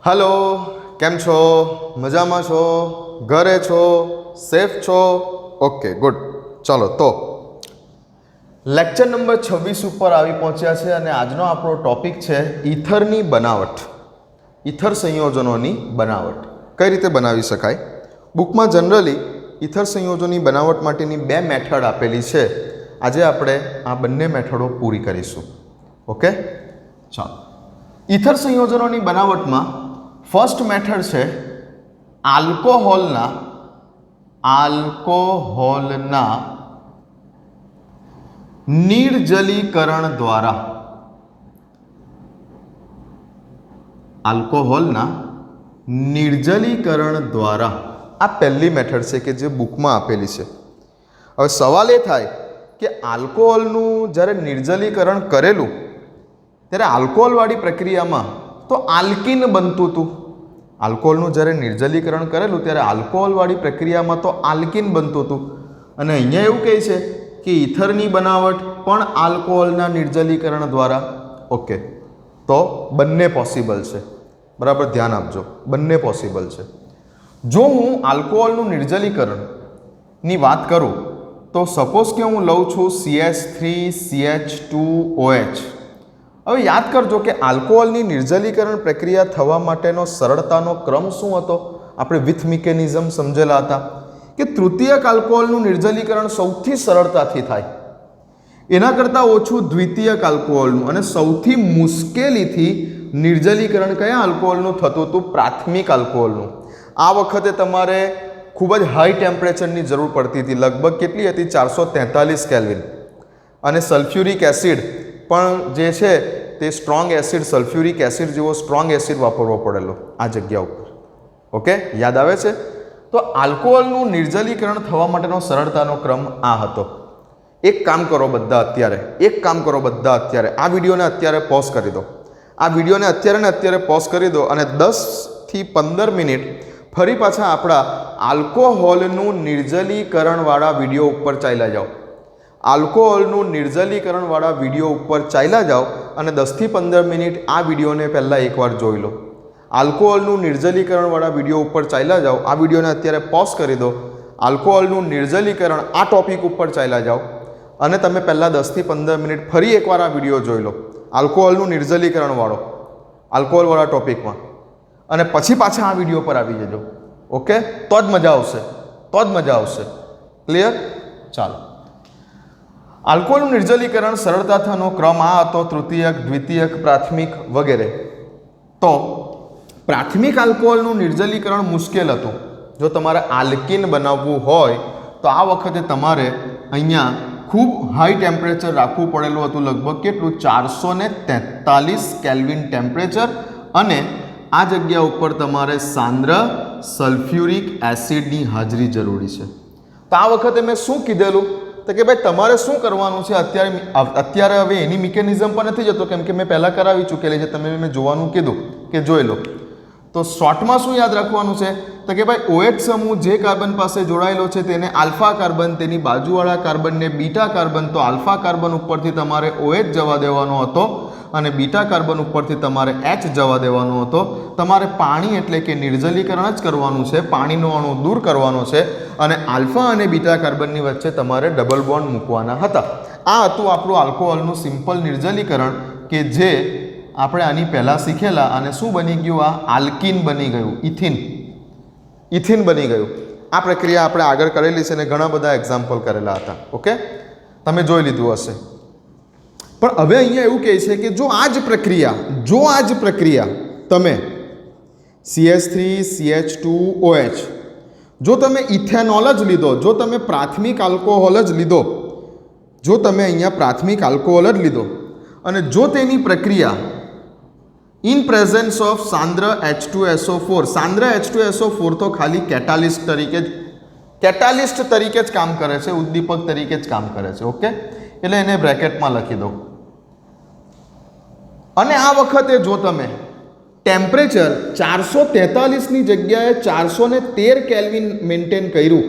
Hello केम छो मजा में छो घरे छो सेफ छो ओके गुड चलो तो लेक्चर नंबर 26 पर આવી પહોંચ્યા છે અને આજનો આપણો ટોપિક છે ઈથરની બનાવટ ઈથર સંયોજનોની બનાવટ કઈ રીતે બનાવી શકાય બુકમાં જનરલી ઈથર સંયોજનોની બનાવટ માટેની બે મેથડ આપેલી છે આજે આપણે આ બંને મેથડો પૂરી કરીશું ઓકે ચાલો ઈથર સંયોજનોની બનાવટમાં ફર્સ્ટ મેથડ છે આલ્કોહોલના નિર્જલીકરણ દ્વારા આ પહેલી મેથડ છે કે જે બુકમાં આપેલી છે હવે સવાલ એ થાય કે આલ્કોહોલનું જ્યારે નિર્જલીકરણ કરેલું ત્યારે આલ્કોહોલવાળી પ્રક્રિયામાં તો આલ્કીન બનતું હતું આલ્કોહોલનું જ્યારે નિર્જલીકરણ કરેલું ત્યારે આલ્કોહોલવાળી પ્રક્રિયામાં તો આલ્કીન બનતું હતું અને અહીંયા એવું કહે છે કે ઈથરની બનાવટ પણ આલ્કોહોલના નિર્જલીકરણ દ્વારા ઓકે તો બંને પોસિબલ છે બરાબર ધ્યાન આપજો બંને પોસિબલ છે જો હું આલ્કોહોલનું નિર્જલીકરણની વાત કરું તો સપોઝ કે હું લઉં છું CH3CH2OH હવે યાદ કરજો કે આલ્કોહોલની નિર્જલીકરણ પ્રક્રિયા થવા માટેનો સરળતાનો ક્રમ શું હતો આપણે વિથ મિકેનિઝમ સમજેલા હતા કે તૃતીયક આલ્કોહોલનું નિર્જલીકરણ સૌથી સરળતાથી થાય એના કરતાં ઓછું દ્વિતીયક આલ્કોહોલનું અને સૌથી મુશ્કેલીથી નિર્જલીકરણ કયા આલ્કોહોલનું થતું હતું પ્રાથમિક આલ્કોહોલનું આ વખતે તમારે ખૂબ જ હાઈ ટેમ્પરેચરની જરૂર પડતી હતી લગભગ કેટલી હતી 443 કેલ્વિન અને સલ્ફ્યુરિક એસિડ પણ જે છે તે સ્ટ્રોંગ એસિડ સલ્ફ્યુરિક એસિડ જેવો સ્ટ્રોંગ એસિડ વાપરવો પડેલો આ જગ્યા ઉપર ઓકે યાદ આવે છે તો આલ્કોહોલનું નિર્જલીકરણ થવા માટેનો સરળતાનો ક્રમ આ હતો એક કામ કરો બધા અત્યારે આ વિડીયોને અત્યારે પોઝ કરી દો આ વિડીયોને અત્યારે પોઝ કરી દો અને 10 થી 15 મિનિટ ફરી પાછા આપણા આલ્કોહોલનું નિર્જલીકરણવાળા વિડીયો ઉપર ચાલ્યા જાઓ આલ્કોહોલનું નિર્જલીકરણવાળા વિડીયો ઉપર ચાલ્યા જાઓ અને 10 થી 15 મિનિટ આ વિડીયોને પહેલાં એકવાર જોઈ લો આલ્કોહોલનું નિર્જલીકરણવાળા વિડીયો ઉપર ચાલ્યા જાઓ આ વિડીયોને અત્યારે પોઝ કરી દો આલ્કોહોલનું નિર્જલીકરણ આ ટોપિક ઉપર ચાલ્યા જાઓ અને તમે પહેલાં 10 થી 15 મિનિટ ફરી એકવાર આ વિડીયો જોઈ લો આલ્કોહોલનું નિર્જલીકરણવાળો આલ્કોહોલવાળા ટોપિકમાં અને પછી પાછા આ વિડીયો પર આવી જજો ઓકે તો જ મજા આવશે ક્લિયર ચાલો આલ્કોહોલનું નિર્જલીકરણ સરળતા થવાનો ક્રમ આ હતો તૃતીયક દ્વિતીયક પ્રાથમિક વગેરે તો પ્રાથમિક આલ્કોહોલનું નિર્જલીકરણ મુશ્કેલ હતું જો તમારે આલ્કીન બનાવવું હોય તો આ વખતે તમારે અહીંયા ખૂબ હાઈ ટેમ્પરેચર રાખવું પડેલું હતું લગભગ કેટલું 443 કેલ્વિન ટેમ્પરેચર અને આ જગ્યા ઉપર તમારે સાંદ્ર સલ્ફ્યુરિક એસિડની હાજરી જરૂરી છે તો આ વખતે મેં શું કીધેલું તો કે ભાઈ તમારે શું કરવાનું છે અત્યારે હવે એની મિકેનિઝમ પણ નથી જતો કેમ કે મેં પહેલાં કરાવી ચૂકેલી છે તમે મેં જોવાનું કીધું કે જોઈ લો તો શોર્ટમાં શું યાદ રાખવાનું છે તો કે ભાઈ OH સમૂહ જે કાર્બન પાસે જોડાયેલો છે તેને આલ્ફા કાર્બન તેની બાજુવાળા કાર્બનને બીટા કાર્બન તો આલ્ફા કાર્બન ઉપરથી તમારે OH જવા દેવાનો હતો અને બીટા કાર્બન ઉપરથી તમારે H જવા દેવાનો હતો તમારે પાણી એટલે કે નિર્જલીકરણ જ કરવાનું છે પાણીનો અણુ દૂર કરવાનો છે અને આલ્ફા અને બીટા કાર્બનની વચ્ચે તમારે ડબલ બોન્ડ મૂકવાના હતા આ હતું આપણું આલ્કોહોલનું સિમ્પલ નિર્જલીકરણ કે જે આપણે આની પહેલાં શીખેલા અને શું બની ગયું આ આલ્કીન બની ગયું ઇથિન બની ગયું આ પ્રક્રિયા આપણે આગળ કરેલી છે અને ઘણા બધા એક્ઝામ્પલ કરેલા હતા ઓકે તમે જોઈ લીધું હશે પણ હવે અહીંયા એવું કહે છે કે જો આ જ પ્રક્રિયા તમે CH3CH2OH જો તમે ઇથેનોલ જ લીધો જો તમે પ્રાથમિક આલ્કોહોલ જ લીધો અને જો તેની પ્રક્રિયા ઇન પ્રેઝન્સ ઓફ સાંદ્ર H2SO4 સાંદ્ર H2SO4 તો ખાલી કેટાલિસ્ટ તરીકે જ કામ કરે છે ઉદ્દીપક તરીકે જ કામ કરે છે ઓકે એટલે એને બ્રેકેટમાં લખી દો અને આ વખતે જો તમે ટેમ્પરેચર 443 ની જગ્યાએ 413 કેલ્વિન મેન્ટેન કર્યું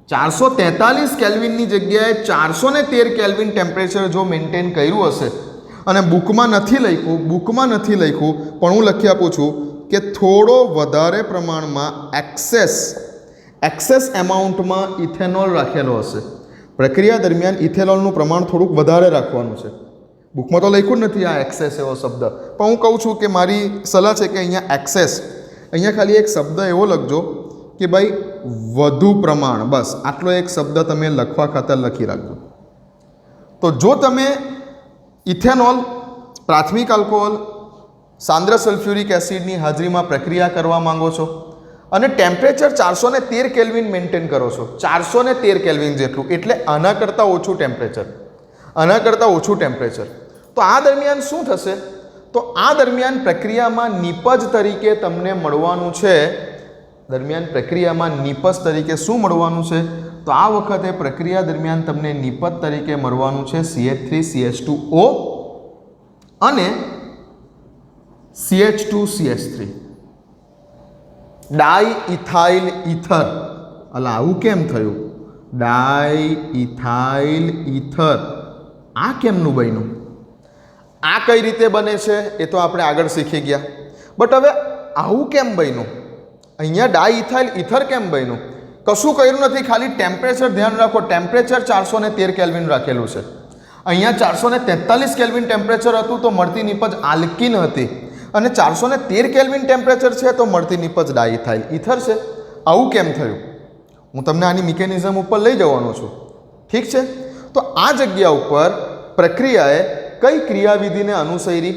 443 કેલ્વિનની જગ્યાએ 413 કેલ્વિન ટેમ્પરેચર જો મેન્ટેન કર્યું હશે અને બુકમાં નથી લખ્યું પણ હું લખી આપું છું કે થોડો વધારે પ્રમાણમાં એક્સેસ એમાઉન્ટમાં ઇથેનોલ રાખેલો હશે. પ્રક્રિયા દરમિયાન ઇથેનોલનું પ્રમાણ થોડુંક વધારે રાખવાનું છે. બુકમાં તો લખ્યું જ નથી આ એક્સેસ એવો શબ્દ, પણ હું કહું છું કે મારી સલાહ છે કે અહીંયા એક્સેસ, અહીંયા ખાલી એક શબ્દ એવો લખજો કે ભાઈ વધુ પ્રમાણ, બસ આટલો એક શબ્દ તમે લખવા ખાતર લખી રાખજો. તો જો તમે ઇથેનોલ, પ્રાથમિક આલ્કોહોલ, સાંદ્ર સલ્ફ્યુરિક એસિડની હાજરીમાં પ્રક્રિયા કરવા માંગો છો અને ટેમ્પરેચર 413 કેલ્વિન મેન્ટેન કરો છો, 413 કેલ્વિન જેટલું, એટલે આના કરતાં ઓછું ટેમ્પરેચર, તો આ દરમિયાન શું થશે? તો આ દરમિયાન પ્રક્રિયામાં નિપજ તરીકે તમને મળવાનું છે. શું મળવાનું છે? તો આ વખતે પ્રક્રિયા દરમિયાન તમને નિપજ તરીકે મળવાનું છે CH3CH2O અને CH2CH3, ડાઈઇથાઇલ ઈથર. અલા આવું કેમ થયું? ડાઈઇથાઇલ ઈથર આ કેમનું બન્યું? આ કઈ રીતે બને છે એ તો આપણે આગળ શીખી ગયા, બટ હવે આવું કેમ બન્યું? અહીંયા ડાઈઇથાઇલ ઈથર કેમ બન્યું? કશું કર્યું નથી, ખાલી ટેમ્પરેચર ધ્યાન રાખો. ટેમ્પરેચર 413 કેલ્વિન રાખેલું છે. અહીંયા 443 કેલ્વિન ટેમ્પરેચર હતું તો મળતી નિપજ આલ્કીન હતી, અને 413 કેલ્વિન ટેમ્પરેચર છે તો મળતી નિપજ ડાઈઇથાઇલ ઈથર છે. આવું કેમ થયું? હું તમને આની મિકેનિઝમ ઉપર લઈ જવાનો છું. ઠીક છે, તો આ જગ્યા ઉપર પ્રક્રિયાએ કઈ ક્રિયાવિધિને અનુસરી?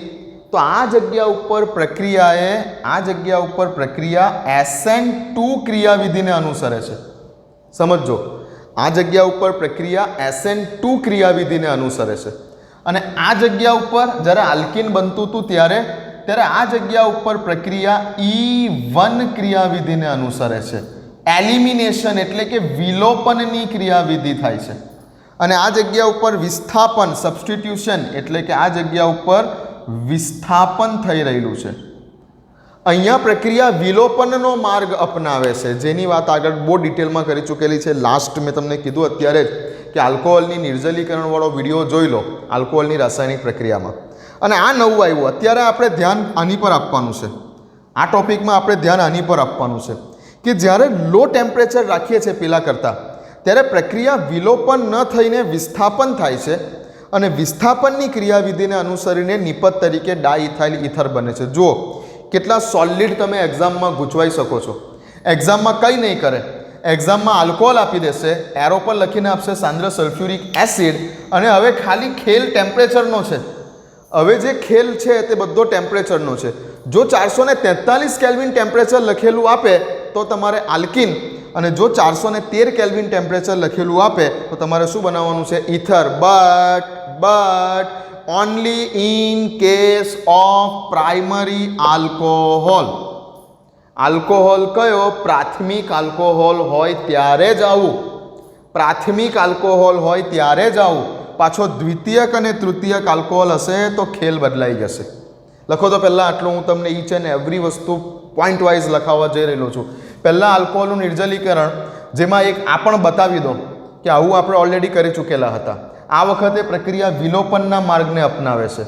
તો આ જગ્યા ઉપર પ્રક્રિયા SN2 ક્રિયાવિધિને અનુસરે છે. સમજો, આ જગ્યા ઉપર પ્રક્રિયા SN2 ક્રિયાવિધિને અનુસરે છે, અને આ જગ્યા ઉપર જ્યારે આલ્કીન બનતું હતું ત્યારે આ જગ્યા ઉપર પ્રક્રિયા E1 ક્રિયાવિધિને અનુસરે છે. એલિમિનેશન એટલે કે વિલોપનની ક્રિયાવિધિ થાય છે, અને આ જગ્યા ઉપર વિસ્થાપન, સબસ્ટિટ્યુશન એટલે કે આ જગ્યા ઉપર વિસ્થાપન થઈ રહેલું છે. અહીંયા પ્રક્રિયા વિલોપનનો માર્ગ અપનાવે છે, જેની વાત આગળ બહુ ડિટેલમાં કરી ચૂકેલી છે. લાસ્ટ મેં તમને કીધું અત્યારે જ કે આલ્કોહોલની નિર્જલીકરણવાળો વિડીયો જોઈ લો આલ્કોહોલની રાસાયણિક પ્રક્રિયામાં. અને આ નવું આવ્યું, અત્યારે આપણે ધ્યાન આની પર આપવાનું છે. આ ટોપિકમાં આપણે ધ્યાન આની પર આપવાનું છે કે જ્યારે લો ટેમ્પરેચર રાખીએ છીએ પેલા કરતાં, ત્યારે પ્રક્રિયા વિલોપન ન થઈને વિસ્થાપન થાય છે, અને વિસ્થાપનની ક્રિયાવિધિને અનુસરીને નિપજ તરીકે ડાઈઇથાઇલ ઈથર બને છે. જુઓ કેટલા સોલિડ તમે એક્ઝામમાં ગૂંચવાઈ શકો છો. એક્ઝામમાં કંઈ નહીં કરે, એક્ઝામમાં આલ્કોહોલ આપી દેશે, એરો પર લખીને આપશે સાંદ્ર સલ્ફ્યુરિક એસિડ, અને હવે ખાલી ખેલ ટેમ્પરેચરનો છે. હવે જે ખેલ છે તે બધો ટેમ્પરેચરનો છે. જો 443 કેલ્વિન ટેમ્પરેચર લખેલું આપે તો તમારે આલ્કીન, અને જો 413 કેલ્વિન ટેમ્પરેચર લખેલું આપે તો તમારે શું બનાવવાનું છે? Ether. But only in case of primary alcohol. Alcohol કયો? પ્રાથમિક આલ્કોહોલ હોય ત્યારે જ આવું. પાછો દ્વિતીયક અને તૃતીયક આલ્કોહોલ હશે તો ખેલ બદલાઈ જશે. લખો તો પહેલાં આટલું હું તમને ઈચ એન્ડ એવરી વસ્તુ પોઈન્ટ વાઇઝ લખાવવા જઈ રહેલો છું. પહેલાં આલ્કોહોલનું નિર્જલીકરણ, જેમાં એક આ પણ બતાવી દો કે આવું આપણે ઓલરેડી કરી ચૂકેલા હતા. આ વખતે પ્રક્રિયા વિલોપનના માર્ગને અપનાવે છે,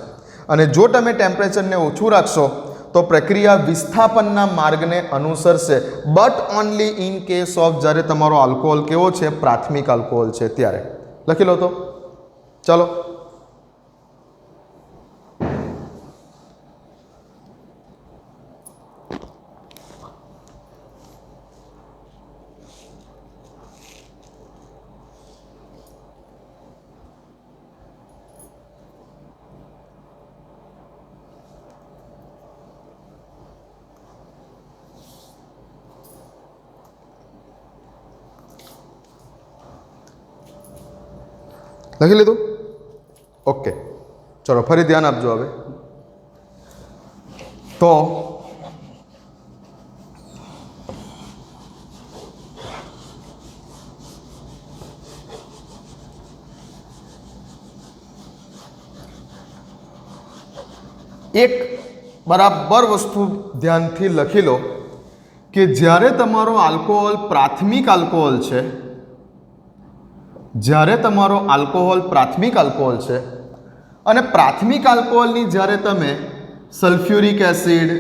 અને જો તમે ટેમ્પરેચરને ઓછું રાખશો તો પ્રક્રિયા વિસ્થાપનના માર્ગને અનુસરશે. But only in case of જ્યારે તમારો આલ્કોહોલ કેવો છે? પ્રાથમિક આલ્કોહોલ છે ત્યારે. લખી લો તો ચાલો. લખી લીધું? ઓકે, ચલો ફરી ધ્યાન આપજો. હવે તો એક બરાબર વસ્તુ ધ્યાનથી લખી લો કે જ્યારે તમારો આલ્કોહોલ પ્રાથમિક આલ્કોહોલ છે, અને પ્રાથમિક આલ્કોહોલની જ્યારે તમે સલ્ફ્યુરિક એસિડ,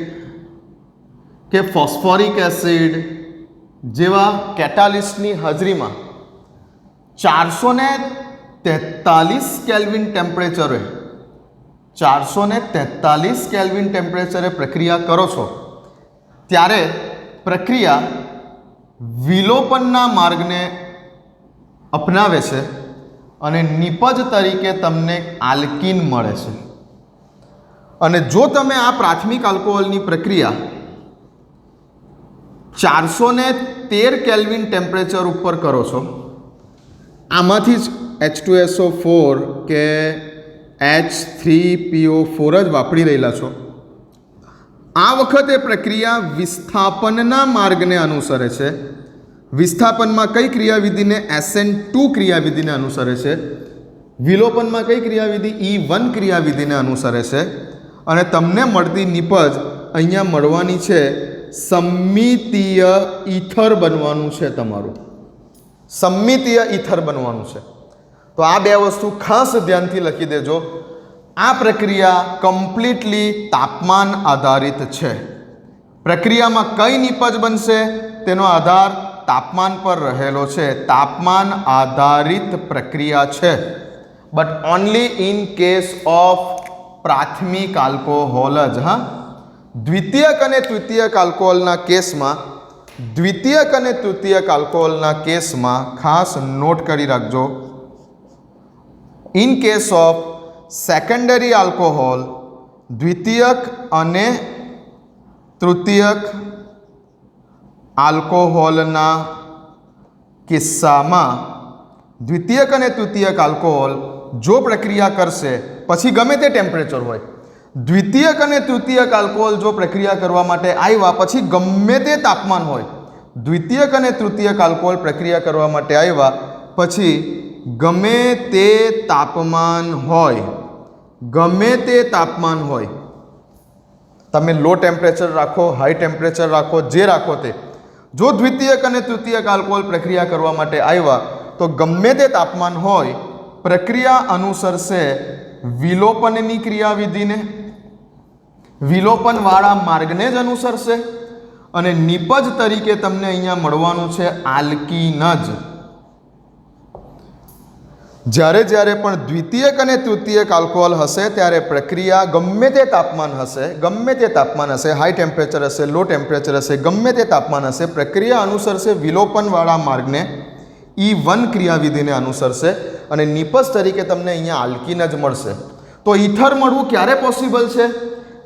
કે ફોસ્ફોરિક એસિડ જેવા કેટાલિસ્ટની હાજરીમાં 443 કેલ્વિન ટેમ્પરેચરે 443 કેલ્વિન ટેમ્પરેચરે પ્રક્રિયા કરો છો ત્યારે પ્રક્રિયા વિલોપનના માર્ગને અપનાવે છે અને નિપજ તરીકે તમને આલ્કીન મળે છે. અને જો તમે આ પ્રાથમિક આલ્કોહોલની પ્રક્રિયા 413 કેલ્વિન ટેમ્પરેચર ઉપર કરો છો, આમાંથી જ H2SO4 કે H3PO4 જ વાપરી રહેલા છો, આ વખતે પ્રક્રિયા વિસ્થાપનના માર્ગને અનુસરે છે. વિસ્થાપનમાં કઈ ક્રિયાવિધિને? SN2 ક્રિયાવિધિને અનુસરે છે. વિલોપનમાં કઈ ક્રિયાવિધિ? E1 ક્રિયાવિધિને અનુસરે છે. અને તમને મળતી નિપજ અહીંયા મળવાની છે, સમમિતીય ઈથર બનવાનું છે. તમારું સમમિતીય ઈથર બનવાનું છે. તો આ બે વસ્તુ ખાસ ધ્યાનથી લખી દેજો. આ પ્રક્રિયા કમ્પ્લીટલી તાપમાન આધારિત છે. પ્રક્રિયામાં કઈ નિપજ બનશે તેનો આધાર તાપમાન પર રહેલો છે. તાપમાન આધારિત પ્રક્રિયા છે. But only in case of પ્રાથમિક આલ્કોહોલ જ. હા, દ્વિતીયક અને તૃતીયક આલ્કોહોલના કેસમાં, દ્વિતીયક અને તૃતીયક આલ્કોહોલના કેસમાં ખાસ નોટ કરી રાખજો, in case of secondary alcohol, દ્વિતીયક અને તૃતીયક આલ્કોહોલના કિસ્સામાં, દ્વિતીયક અને તૃતીયક આલ્કોહોલ જો પ્રક્રિયા કરશે પછી ગમે તે ટેમ્પરેચર હોય, દ્વિતીયક અને તૃતીયક આલ્કોહોલ જો પ્રક્રિયા કરવા માટે આવ્યા પછી ગમે તે તાપમાન હોય, દ્વિતીયક અને તૃતીયક આલ્કોહોલ પ્રક્રિયા કરવા માટે આવ્યા પછી ગમે તે તાપમાન હોય, ગમે તે તાપમાન હોય, તમે લો ટેમ્પરેચર રાખો, હાઈ ટેમ્પરેચર રાખો, જે રાખો તે, જો દ્વિતીયક અને તૃતીયક આલ્કોહોલ પ્રક્રિયા કરવા માટે આવ્યા તો ગમે તે તાપમાન હોય, પ્રક્રિયા અનુસરશે વિલોપનની ક્રિયાવિધિને, વિલોપનવાળા માર્ગને જ અનુસરશે અને નિપજ તરીકે તમને અહીંયા મળવાનું છે આલ્કીન જ. જ્યારે જ્યારે પણ દ્વિતીયક અને તૃતીયક આલ્કોહોલ હશે ત્યારે પ્રક્રિયા ગમે તે તાપમાન હશે, ગમે તે તાપમાન હશે, હાઈ ટેમ્પરેચર હશે, લો ટેમ્પરેચર હશે, ગમે તે તાપમાન હશે, પ્રક્રિયા અનુસરશે વિલોપનવાળા માર્ગને, E1 ક્રિયાવિધિને અનુસરશે અને નિપજ તરીકે તમને અહીંયા આલ્કીન જ મળશે. તો ઈથર મળવું ક્યારે પોસિબલ છે?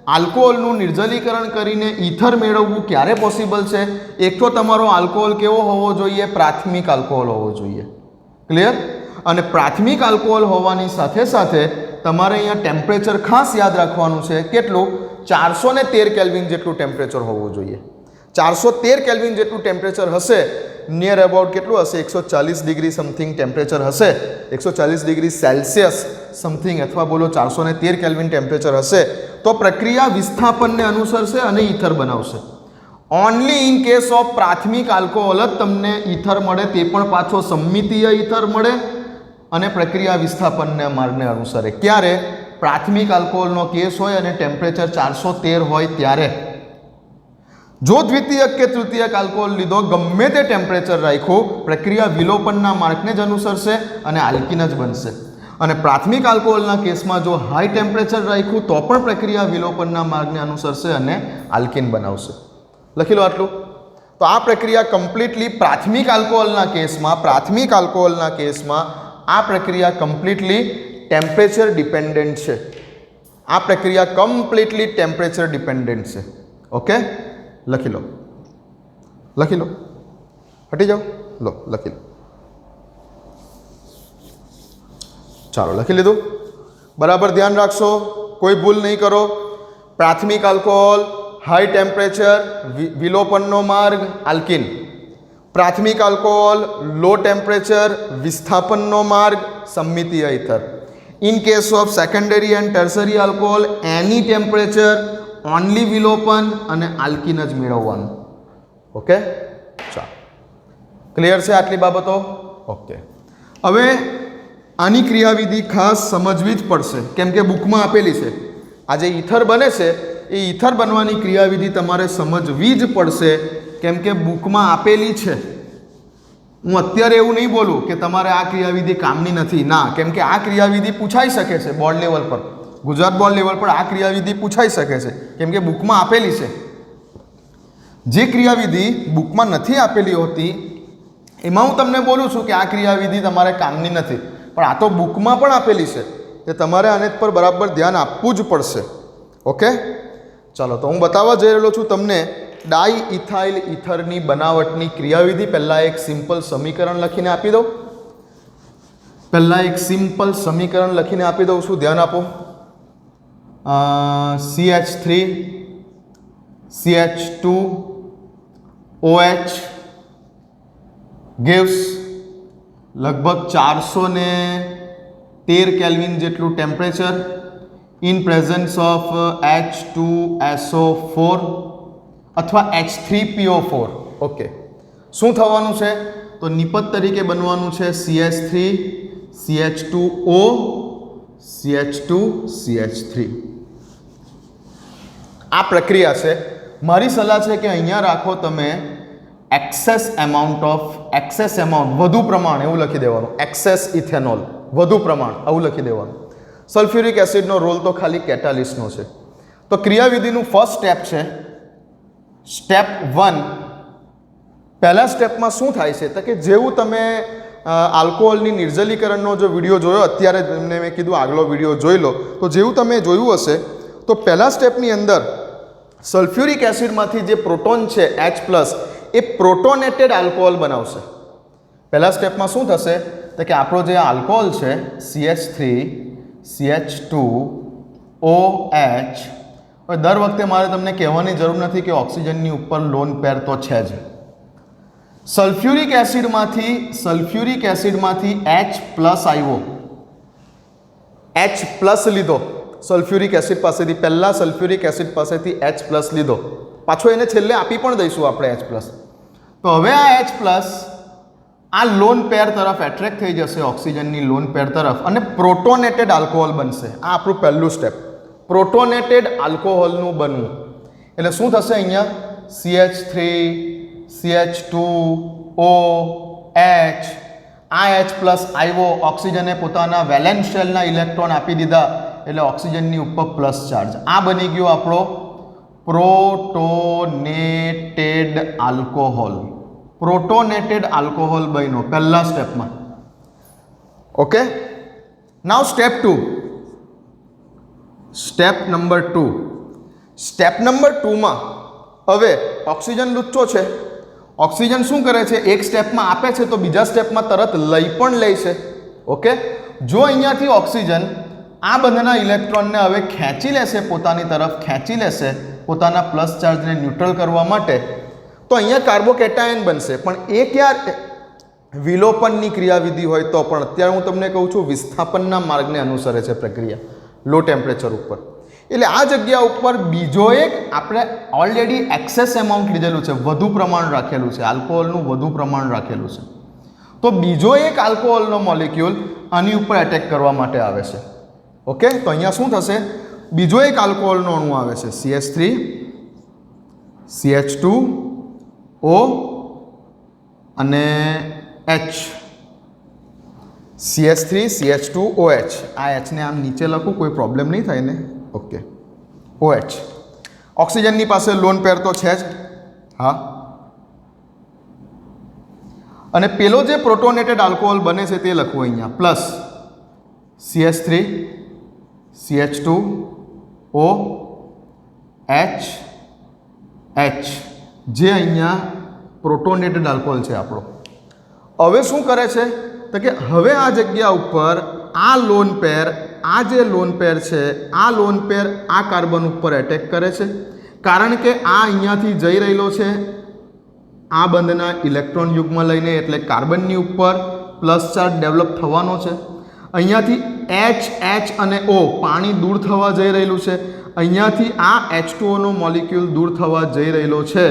આલ્કોહોલનું નિર્જલીકરણ કરીને ઈથર મેળવવું ક્યારે પોસિબલ છે? એક તો તમારો આલ્કોહોલ કેવો હોવો જોઈએ? પ્રાથમિક આલ્કોહોલ હોવો જોઈએ. ક્લિયર? અને પ્રાથમિક આલ્કોહોલ હોવાની સાથે સાથે તમારે અહીંયા ટેમ્પરેચર ખાસ યાદ રાખવાનું છે. કેટલું? 413 કેલ્વિન જેટલું ટેમ્પરેચર હોવું જોઈએ. 413 કેલ્વિન જેટલું ટેમ્પરેચર હશે, નિયર અબાઉટ કેટલું હશે? 140 ડિગ્રી સમથિંગ ટેમ્પરેચર હશે, 140 ડિગ્રી સેલ્સિયસ સમથિંગ, અથવા બોલો 413 કેલ્વિન ટેમ્પરેચર હશે તો પ્રક્રિયા વિસ્થાપનને અનુસરશે અને ઈથર બનાવશે. ઓનલી ઇન કેસ ઓફ પ્રાથમિક આલ્કોહોલ જ તમને ઈથર મળે, તે પણ પાછો સમમિતીય ઈથર મળે અને પ્રક્રિયા વિસ્થાપનના માર્ગને અનુસરે. ક્યારે? પ્રાથમિક આલ્કોહોલનો કેસ હોય અને ટેમ્પરેચર 413 હોય ત્યારે. જો દ્વિતીયક કે તૃતીયક આલ્કોહોલ લીધો, ગમે તે ટેમ્પરેચર રાખ્યું, પ્રક્રિયા વિલોપનના માર્ગને જ અનુસરશે અને આલ્કીન જ બનશે. અને પ્રાથમિક આલ્કોહોલના કેસમાં જો હાઈ ટેમ્પરેચર રાખ્યું તો પણ પ્રક્રિયા વિલોપનના માર્ગને અનુસરશે અને આલ્કીન બનાવશે. લખી લો આટલું. તો આ પ્રક્રિયા કમ્પ્લીટલી પ્રાથમિક આલ્કોહોલના કેસમાં, પ્રાથમિક આલ્કોહોલના કેસમાં આ પ્રક્રિયા કમ્પ્લીટલી ટેમ્પરેચર ડિપેન્ડન્ટ છે. આ પ્રક્રિયા કમ્પ્લીટલી ટેમ્પરેચર ડિપેન્ડન્ટ છે. ઓકે, લખી લો, લખી લો, હટી જાઓ, લો લખી લો. ચાલો, લખી લીધું? બરાબર ધ્યાન રાખશો, કોઈ ભૂલ નહીં કરો. પ્રાથમિક આલ્કોહોલ, હાઈ ટેમ્પરેચર, વિલોપનનો માર્ગ આલ્કીન. પ્રાથમિક આલ્કોહોલ, લો ટેમ્પરેચર, વિસ્થાપનનો માર્ગ સમમિતીય ether. In case of secondary and tertiary alcohol, any temperature, only વિલોપન અને આલ્કીન જ મેળવવાનું. ઓકે, ચાલો, ક્લિયર છે આટલી બાબતો? ઓકે. હવે આની ક્રિયાવિધિ ખાસ સમજવી જ પડશે, કેમ કે બુકમાં આપેલી છે. આ જે ઈથર બને છે એ ઈથર બનવાની ક્રિયાવિધિ તમારે સમજવી જ પડશે, કેમ કે બુકમાં આપેલી છે. હું અત્યારે એવું નહીં બોલું કે તમારે આ ક્રિયાવિધિ કામની નથી, ના, કેમ કે આ ક્રિયાવિધિ પૂછાઈ શકે છે બોર્ડ લેવલ પર, ગુજરાત બોર્ડ લેવલ પર આ ક્રિયાવિધિ પૂછાઈ શકે છે, કેમ કે બુકમાં આપેલી છે. જે ક્રિયાવિધિ બુકમાં નથી આપેલી હોતી એમાં હું તમને બોલું છું કે આ ક્રિયાવિધિ તમારે કામની નથી, પણ આ તો બુકમાં પણ આપેલી છે, તે તમારે આને પર બરાબર ધ્યાન આપવું જ પડશે. ઓકે, ચાલો તો હું બતાવવા જઈ રહ્યો છું તમને ડાઈ ઇથાઇલ ઇથરની બનાવટની ક્રિયાવિધિ. પહેલાં એક સિમ્પલ સમીકરણ લખીને આપી દઉં, ધ્યાન આપો. CH3 CH2 OH gives લગભગ 413 કેલ્વિન જેટલું temperature in presence of H2SO4 અથવા H3PO4. ઓકે, શું થવાનું છે? તો નિપજ તરીકે બનવાનું છે CH3 CH2O CH2 CH3. આ પ્રક્રિયા છે. મારી સલાહ છે કે અહીંયા રાખો તમે એક્સેસ એમાઉન્ટ વધુ પ્રમાણ એવું લખી દેવાનું, એક્સેસ ઇથેનોલ વધુ પ્રમાણ આવું લખી દેવાનું. સલ્ફ્યુરિક એસિડનો રોલ તો ખાલી કેટાલિસ્ટનો છે. તો ક્રિયાવિધિનું ફર્સ્ટ સ્ટેપ છે સ્ટેપ 1. પહેલા સ્ટેપમાં શું થાય છે તો કે જેવું તમે આલ્કોહોલની નિર્જલીકરણનો જો વિડીયો જોયો, અત્યારે તમને મેં કીધું આગલો વિડીયો જોઈ લો, તો જેવું તમે જોયું હશે તો પહેલા સ્ટેપની અંદર સલ્ફ્યુરિક એસિડમાંથી જે પ્રોટોન છે H+, એ પ્રોટોનેટેડ આલ્કોહોલ બનાવશે. પહેલા સ્ટેપમાં શું થશે તો કે આપણો જે આલ્કોહોલ છે CH3 CH2OH, દર વખતે મારે તમને કહેવાની જરૂર નથી કે ઓક્સિજનની ઉપર લોન પેર તો છે જ. સલ્ફ્યુરિક એસિડમાંથી H+ આવ્યો, H+ લીધો સલ્ફ્યુરિક એસિડ પાસેથી, પહેલા સલ્ફ્યુરિક એસિડ પાસેથી H+ લીધો, પાછો એને છેલ્લે આપી પણ દઈશું આપણે H+. તો હવે આ H+ આ લોન પેર તરફ એટ્રેક્ટ થઈ જશે, ઓક્સિજનની લોન પેર તરફ, અને પ્રોટોનેટેડ આલ્કોહોલ બનશે. આ આપણું પહેલું સ્ટેપ, પ્રોટોનેટેડ આલ્કોહોલનું બનવું. એટલે શું થશે અહીંયા CH3 CH2OH, આ H+ આવ્યો, ઓક્સિજને પોતાના વેલેન્સ શેલના ઇલેક્ટ્રોન આપી દીધા, એટલે ઓક્સિજનની ઉપર પ્લસ ચાર્જ. આ બની ગયો આપણો પ્રોટોનેટેડ આલ્કોહોલ બન્યો પહેલા સ્ટેપમાં. ઓકે, નાઉ સ્ટેપ નંબર 2. સ્ટેપ નંબર 2માં હવે ઓક્સિજન લુચ્ચો છે. ઓક્સિજન શું કરે છે, એક સ્ટેપમાં આપે છે તો બીજા સ્ટેપમાં તરત લઈ પણ લે છે. ઓકે, જો અહીંયાથી ઓક્સિજન આ બંનેના ઇલેક્ટ્રોનને હવે ખેંચી લેશે, પોતાની તરફ ખેંચી લેશે પોતાના પ્લસ ચાર્જને ન્યુટ્રલ કરવા માટે, તો અહીંયા કાર્બોકેટાયન બનશે. પણ એ ક્યારે વિલોપનની ક્રિયાવિધિ હોય તો, પણ અત્યારે હું તમને કહું છું વિસ્થાપનના માર્ગને અનુસરે છે પ્રક્રિયા લો ટેમ્પરેચર ઉપર. એટલે આ જગ્યા ઉપર બીજો એક આપણે ઓલરેડી એક્સેસ એમાઉન્ટ લીધેલું છે, વધુ પ્રમાણ રાખેલું છે, આલ્કોહોલનું વધુ પ્રમાણ રાખેલું છે. તો બીજો એક આલ્કોહોલનો મોલિક્યુલ આની ઉપર એટેક કરવા માટે આવે છે. ઓકે, તો અહીંયા શું થશે, બીજો એક આલ્કોહોલનો અણુ આવે છે CH3 CH2O અને H. CH3 CH2OH. આ Hને આમ નીચે લખું, કોઈ પ્રોબ્લેમ નહીં થાય ને. Okay, OH. ઓક્સિજનની પાસે લોન પેર તો છે જ, હા. અને પેલો જે પ્રોટોનેટેડ આલ્કોહોલ બને છે તે લખવું અહીંયા, પ્લસ CH3 CH2OH જે અહીંયા પ્રોટોનેટેડ આલ્કોહોલ છે આપણો. હવે શું કરે છે તો કે હવે આ જગ્યા ઉપર આ લોન પેર, આ જે લોન પેર છે, આ લોન પેર આ કાર્બન ઉપર એટેક કરે છે, કારણ કે આ અહીંયાથી જઈ રહેલો છે આ બંધના ઇલેક્ટ્રોન યુગ્મ લઈને, એટલે કાર્બનની ઉપર પ્લસ ચાર્જ ડેવલપ થવાનો છે. અહીંયાથી H અને O પાણી દૂર થવા જઈ રહેલું છે, અહીંયાથી આ H2O મોલિક્યુલ દૂર થવા જઈ રહેલો છે,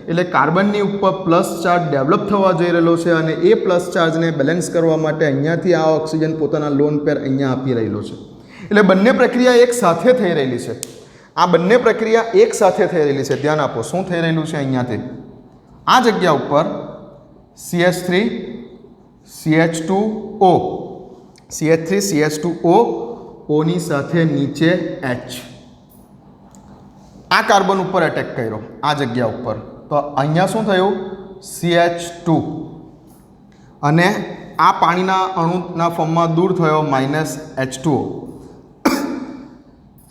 એટલે કાર્બનની ઉપર પ્લસ ચાર્જ ડેવલપ થવા જઈ રહેલો છે, અને એ પ્લસ ચાર્જને બેલેન્સ કરવા માટે અહીંયાથી આ ઓક્સિજન પોતાના લોન પેર અહીંયા આપી રહેલો છે. એટલે બંને પ્રક્રિયા એક સાથે થઈ રહેલી છે. આ બંને પ્રક્રિયા એક સાથે થઈ રહેલી છે. ધ્યાન આપો શું થઈ રહેલું છે અહીંયાથી આ જગ્યા ઉપર CH3 CH2O CH3 CH2O ઓની સાથે નીચે H આ કાર્બન ઉપર એટેક કર્યો આ જગ્યા ઉપર તો અહીંયા શું થયું CH2 અને આ પાણીના અણુના ફોર્મમાં દૂર થયો -H2O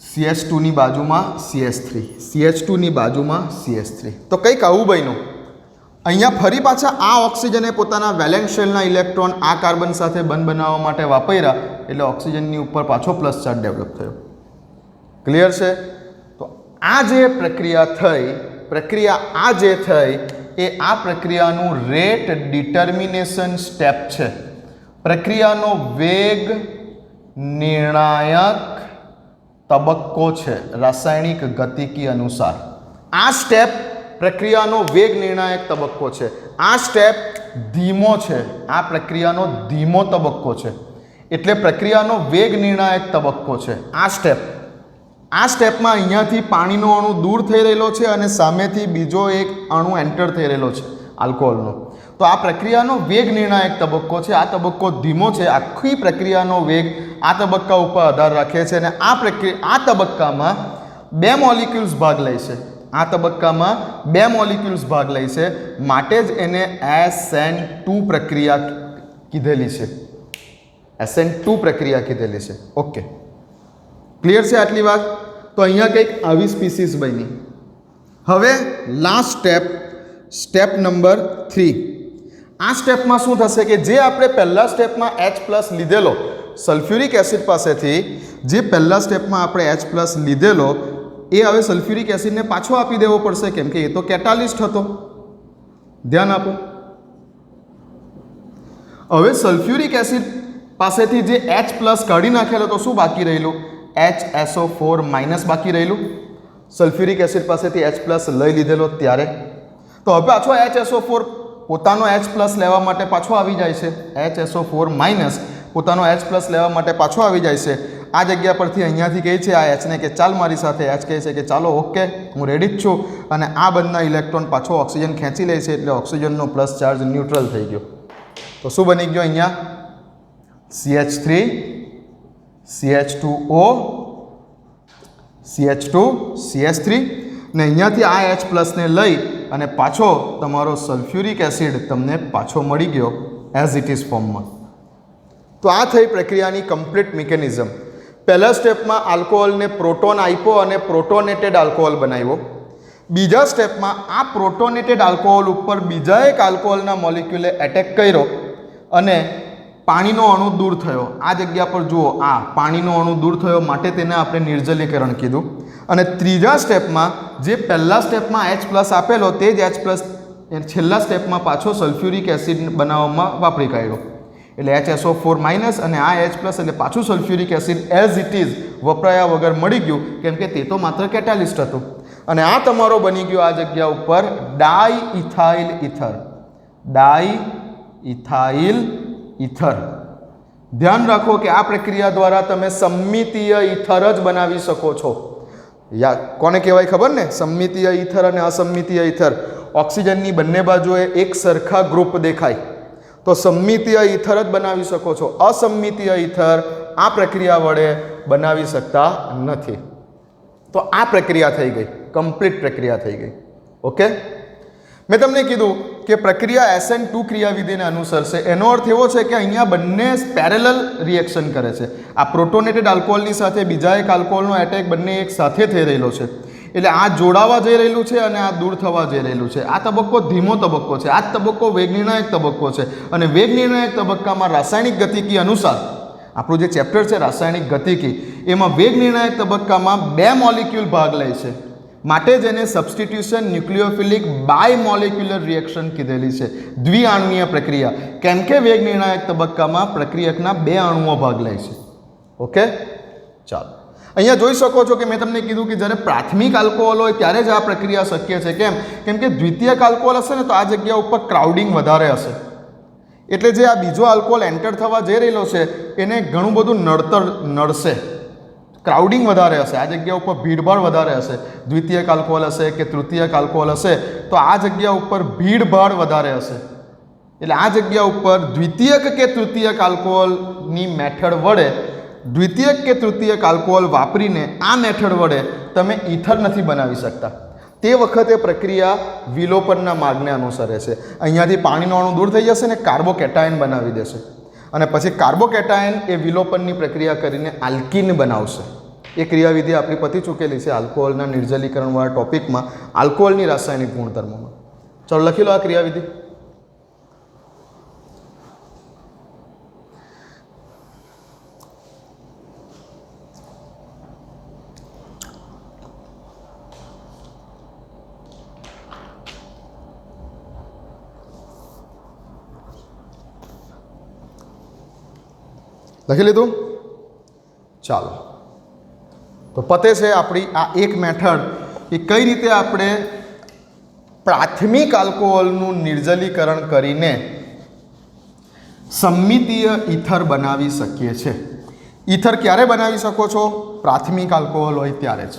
CH2 ની બાજુમાં CH3 CH2 ની બાજુમાં CH3 તો કંઈક આવું બન્યું અહીંયા ફરી પાછા આ ઓક્સિજને પોતાના વેલેન્ટ શેલના ઇલેક્ટ્રોન આ કાર્બન સાથે બંધ બનાવવા માટે વાપર્યા એટલે ઓક્સિજનની ઉપર પાછો પ્લસ ચાર્જ ડેવલપ થયો. ક્લિયર છે? તો આ જે પ્રક્રિયા એ આ પ્રક્રિયાનું રેટ ડિટર્મિનેશન સ્ટેપ છે. પ્રક્રિયાનો વેગ નિર્ણાયક તબક્કો છે રાસાયણિક ગતિકી અનુસાર. આ સ્ટેપ પ્રક્રિયાનો વેગ નિર્ણાયક તબક્કો છે. આ સ્ટેપ ધીમો છે. આ પ્રક્રિયાનો ધીમો તબક્કો છે એટલે પ્રક્રિયાનો વેગ નિર્ણાયક તબક્કો છે આ સ્ટેપમાં અહીંયાથી પાણીનો અણુ દૂર થઈ રહેલો છે અને સામેથી બીજો એક અણુ એન્ટર થઈ રહેલો છે આલ્કોહોલનો. તો આ પ્રક્રિયાનો વેગ નિર્ણાયક તબક્કો છે. આ તબક્કો ધીમો છે. આખી પ્રક્રિયાનો વેગ આ તબક્કા ઉપર આધાર રાખે છે અને આ તબક્કામાં બે મોલિક્યુલ્સ ભાગ લે છે. આ તબક્કામાં બે મોલિક્યુલ્સ ભાગ લે છે માટે જ એને SN2 પ્રક્રિયા કીધેલી છે. SN2 પ્રક્રિયા કીધેલી છે. ઓકે, ક્લિયર છે આટલી વાત? તો અહીંયા કંઈક આવી સ્પીસીસ બની. હવે લાસ્ટ સ્ટેપ નંબર 3. આ સ્ટેપમાં શું થશે કે જે આપણે પહેલા સ્ટેપમાં H+ લીધેલો સલ્ફ્યુરિક એસિડ પાસેથી જે પહેલા સ્ટેપમાં આપણે H+ લીધેલો એ હવે સલ્ફ્યુરિક એસિડને પાછો આપી દેવો પડશે કેમ કે એ તો કેટાલિસ્ટ હતો. ધ્યાન આપો. હવે સલ્ફ્યુરિક એસિડ પાસેથી જે H+ કાઢી નાખેલો તો શું બાકી રહેલું? HSO4- બાકી રહેલું. સલ્ફ્યુરિક એસિડ પાસેથી H+ લઈ લીધેલો ત્યારે તો હવે પાછો HSO4 પોતાનો H+ લેવા માટે પાછો આવી જાય છે. HSO4- પોતાનો H+ લેવા માટે પાછો આવી જાય છે. આ જગ્યા પરથી અહીંયાથી કહે છે આ H ને કે ચાલ મારી સાથે. H કહે છે કે ચાલો ઓકે હું રેડી જ છું અને આ બંને ઇલેક્ટ્રોન પાછો ઓક્સિજન ખેંચી લે છે એટલે ઓક્સિજનનો પ્લસ ચાર્જ ન્યુટ્રલ થઈ ગયો. તો શું બની ગયો અહીંયા? CH3 CH2O CH2 CH3 ને અહીંયાથી આ H+ ને લઈ અને પાછો તમારો સલ્ફ્યુરિક એસિડ તમને પાછો મળી ગયો એઝ ઇટ ઇઝ ફોર્મમાં. તો આ થઈ પ્રક્રિયાની કમ્પ્લીટ મિકેનિઝમ. પહેલા સ્ટેપમાં આલ્કોહોલને પ્રોટોન આપ્યો અને પ્રોટોનેટેડ આલ્કોહોલ બનાવ્યો. બીજા સ્ટેપમાં આ પ્રોટોનેટેડ આલ્કોહોલ ઉપર બીજા એક આલ્કોહોલના મોલિક્યુલે એટેક કર્યો અને પાણીનો અણુ દૂર થયો. આ જગ્યા પર જુઓ આ પાણીનો અણુ દૂર થયો માટે તેને આપણે નિર્જલીકરણ કીધું. અને ત્રીજા સ્ટેપમાં જે પહેલા સ્ટેપમાં H+ આપેલો તે જ H+ છેલ્લા સ્ટેપમાં પાછો સલ્ફ્યુરિક એસિડ બનાવવામાં વાપરી કાઢ્યો એટલે HSO4- અને આ H+ એટલે પાછું sulphuric acid as it is વપરાયા વગર મળી ગયું કેમ કે તે તો માત્ર કેટાલિસ્ટ હતું. અને આ તમારો બની ગયો આ જગ્યા ઉપર ડાઈઇથાઇલ ઇથર. ધ્યાન રાખો કે આ પ્રક્રિયા દ્વારા તમે સમમિતીય ઇથર જ બનાવી શકો છો. કોને કહેવાય ખબર ને? સમમિતીય ઇથર અને અસમમિતીય ઇથર. ઓક્સિજનની બંને બાજુએ એક સરખા ગ્રુપ દેખાય તો સમમિતીય ઇથર જ બનાવી શકો છો. અસમમિતીય ઇથર આ પ્રક્રિયા વડે બનાવી શકતા નથી. તો આ પ્રક્રિયા થઈ ગઈ, કમ્પ્લીટ પ્રક્રિયા થઈ ગઈ. ઓકે, મેં તમને કીધું કે પ્રક્રિયા SN2 ક્રિયાવિધિને અનુસરશે. એનો અર્થ એવો છે કે અહીંયા બંને પેરેલલ રિએક્શન કરે છે. આ પ્રોટોનેટેડ આલ્કોહોલની સાથે બીજા એક આલ્કોહોલનો એટેક બંને એક સાથે થઈ રહેલો છે એટલે આ જોડાવા જઈ રહેલું છે અને આ દૂર થવા જઈ રહેલું છે. આ તબક્કો ધીમો તબક્કો છે. આ તબક્કો વેગ નિર્ણાયક તબક્કો છે અને વેગ નિર્ણાયક તબક્કામાં રાસાયણિક ગતિકી અનુસાર આપણું જે ચેપ્ટર છે રાસાયણિક ગતિકી એમાં વેગ નિર્ણાયક તબક્કામાં બે મોલિક્યુલ ભાગ લે છે માટે જ એને સબસ્ટિટ્યુશન ન્યુક્લિયોફિલિક બાયમોલિક્યુલર રિએક્શન કીધેલી છે. દ્વિઆણ્વીય પ્રક્રિયા કેમ કે વેગ નિર્ણાયક તબક્કામાં પ્રક્રિયકના બે અણુઓ ભાગ લે છે. ઓકે, ચાલો અહીંયા જોઈ શકો છો કે મેં તમને કીધું કે જ્યારે પ્રાથમિક આલ્કોહોલ હોય ત્યારે જ આ પ્રક્રિયા શક્ય છે. કેમ કે દ્વિતીયક આલ્કોહોલ હશે ને તો આ જગ્યા ઉપર ક્રાઉડિંગ વધારે હશે એટલે જે આ બીજો આલ્કોહોલ એન્ટર થવા જઈ રહેલો છે એને ઘણું બધું નડશે. ક્રાઉડિંગ વધારે હશે, આ જગ્યા ઉપર ભીડભાડ વધારે હશે, દ્વિતીયક આલ્કોહોલ હશે કે તૃતીયક આલ્કોહોલ હશે તો આ જગ્યા ઉપર ભીડભાડ વધારે હશે. એટલે આ જગ્યા ઉપર દ્વિતીયક કે તૃતીયક આલ્કોહોલની મેથડ વડે, દ્વિતીયક કે તૃતીયક આલ્કોહોલ વાપરીને આ મેથડ વડે તમે ઈથર નથી બનાવી શકતા. તે વખતે પ્રક્રિયા વિલોપનના માર્ગને અનુસરે છે. અહીંયાથી પાણીનો અણુ દૂર થઈ જશે ને કાર્બોકેટાયન બનાવી દેશે અને પછી કાર્બોકેટાયન એ વિલોપનની પ્રક્રિયા કરીને આલ્કીન બનાવશે. એ ક્રિયાવિધિ આપણી પતી ચૂકેલી છે આલ્કોહોલના નિર્જલીકરણવાળા ટોપિકમાં, આલ્કોહોલની રાસાયણિક ગુણધર્મોમાં. ચલો લખી લો આ ક્રિયાવિધિ. લખી લીધું? ચાલો, તો પતે છે આપણી આ એક મેથડ કે કઈ રીતે આપણે પ્રાથમિક આલ્કોહોલનું નિર્જલીકરણ કરીને સમમિતીય ઈથર બનાવી શકીએ છીએ. ઈથર ક્યારે બનાવી શકો છો? પ્રાથમિક આલ્કોહોલ હોય ત્યારે જ.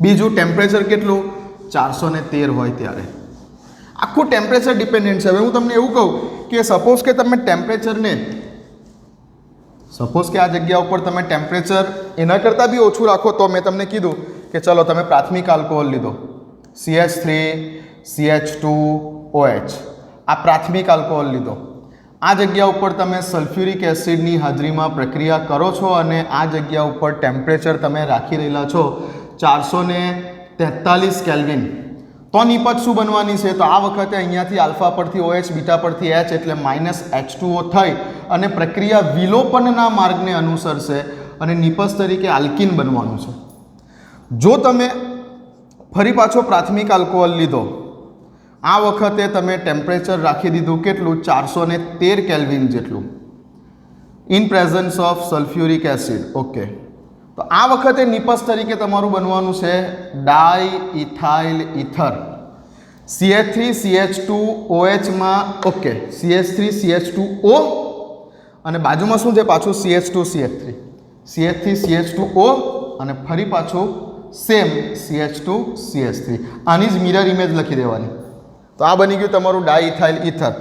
બીજું, ટેમ્પરેચર કેટલું? 413 હોય ત્યારે. આખું ટેમ્પરેચર ડિપેન્ડન્ટ છે. હવે હું તમને એવું કહું કે સપોઝ કે તમે ટેમ્પરેચરને, સપોઝ કે આ જગ્યા ઉપર તમે ટેમ્પરેચર એના કરતાં બી ઓછું રાખો તો મેં તમને કીધું કે ચલો તમે પ્રાથમિક આલ્કોહોલ લીધો CH3 CH2OH, આ પ્રાથમિક આલ્કોહોલ લીધો. આ જગ્યા ઉપર તમે સલ્ફ્યુરિક એસિડની હાજરીમાં પ્રક્રિયા કરો છો અને આ જગ્યા ઉપર ટેમ્પરેચર તમે રાખી રહેલા છો 443 કેલ્વિન. તો નિપજ શું બનવાની છે? તો આ વખતે અહીંયાથી આલ્ફા પરથી OH, બીટા પરથી H એટલે -H2O થઈ અને પ્રક્રિયા વિલોપનના માર્ગને અનુસરશે અને નિપજ તરીકે આલ્કીન બનવાનું છે. જો તમે ફરી પાછો પ્રાથમિક આલ્કોહોલ લીધો, આ વખતે તમે ટેમ્પરેચર રાખી દીધું કેટલું? 413 કેલ્વિન જેટલું, in presence of sulphuric acid. Okay, તો આ વખતે નિપજ તરીકે તમારું બનવાનું છે ડાઇઇથાઇલ ઈથર. CH3 CH2OH માં ઓકે, CH3 CH2O અને બાજુમાં શું છે પાછું? CH2 CH3, CH3 CH2O અને ફરી પાછું સેમ CH2 CH3. આની જ મિરર ઇમેજ લખી દેવાની. તો આ બની ગયું તમારું ડાઇઇથાઇલ ઈથર.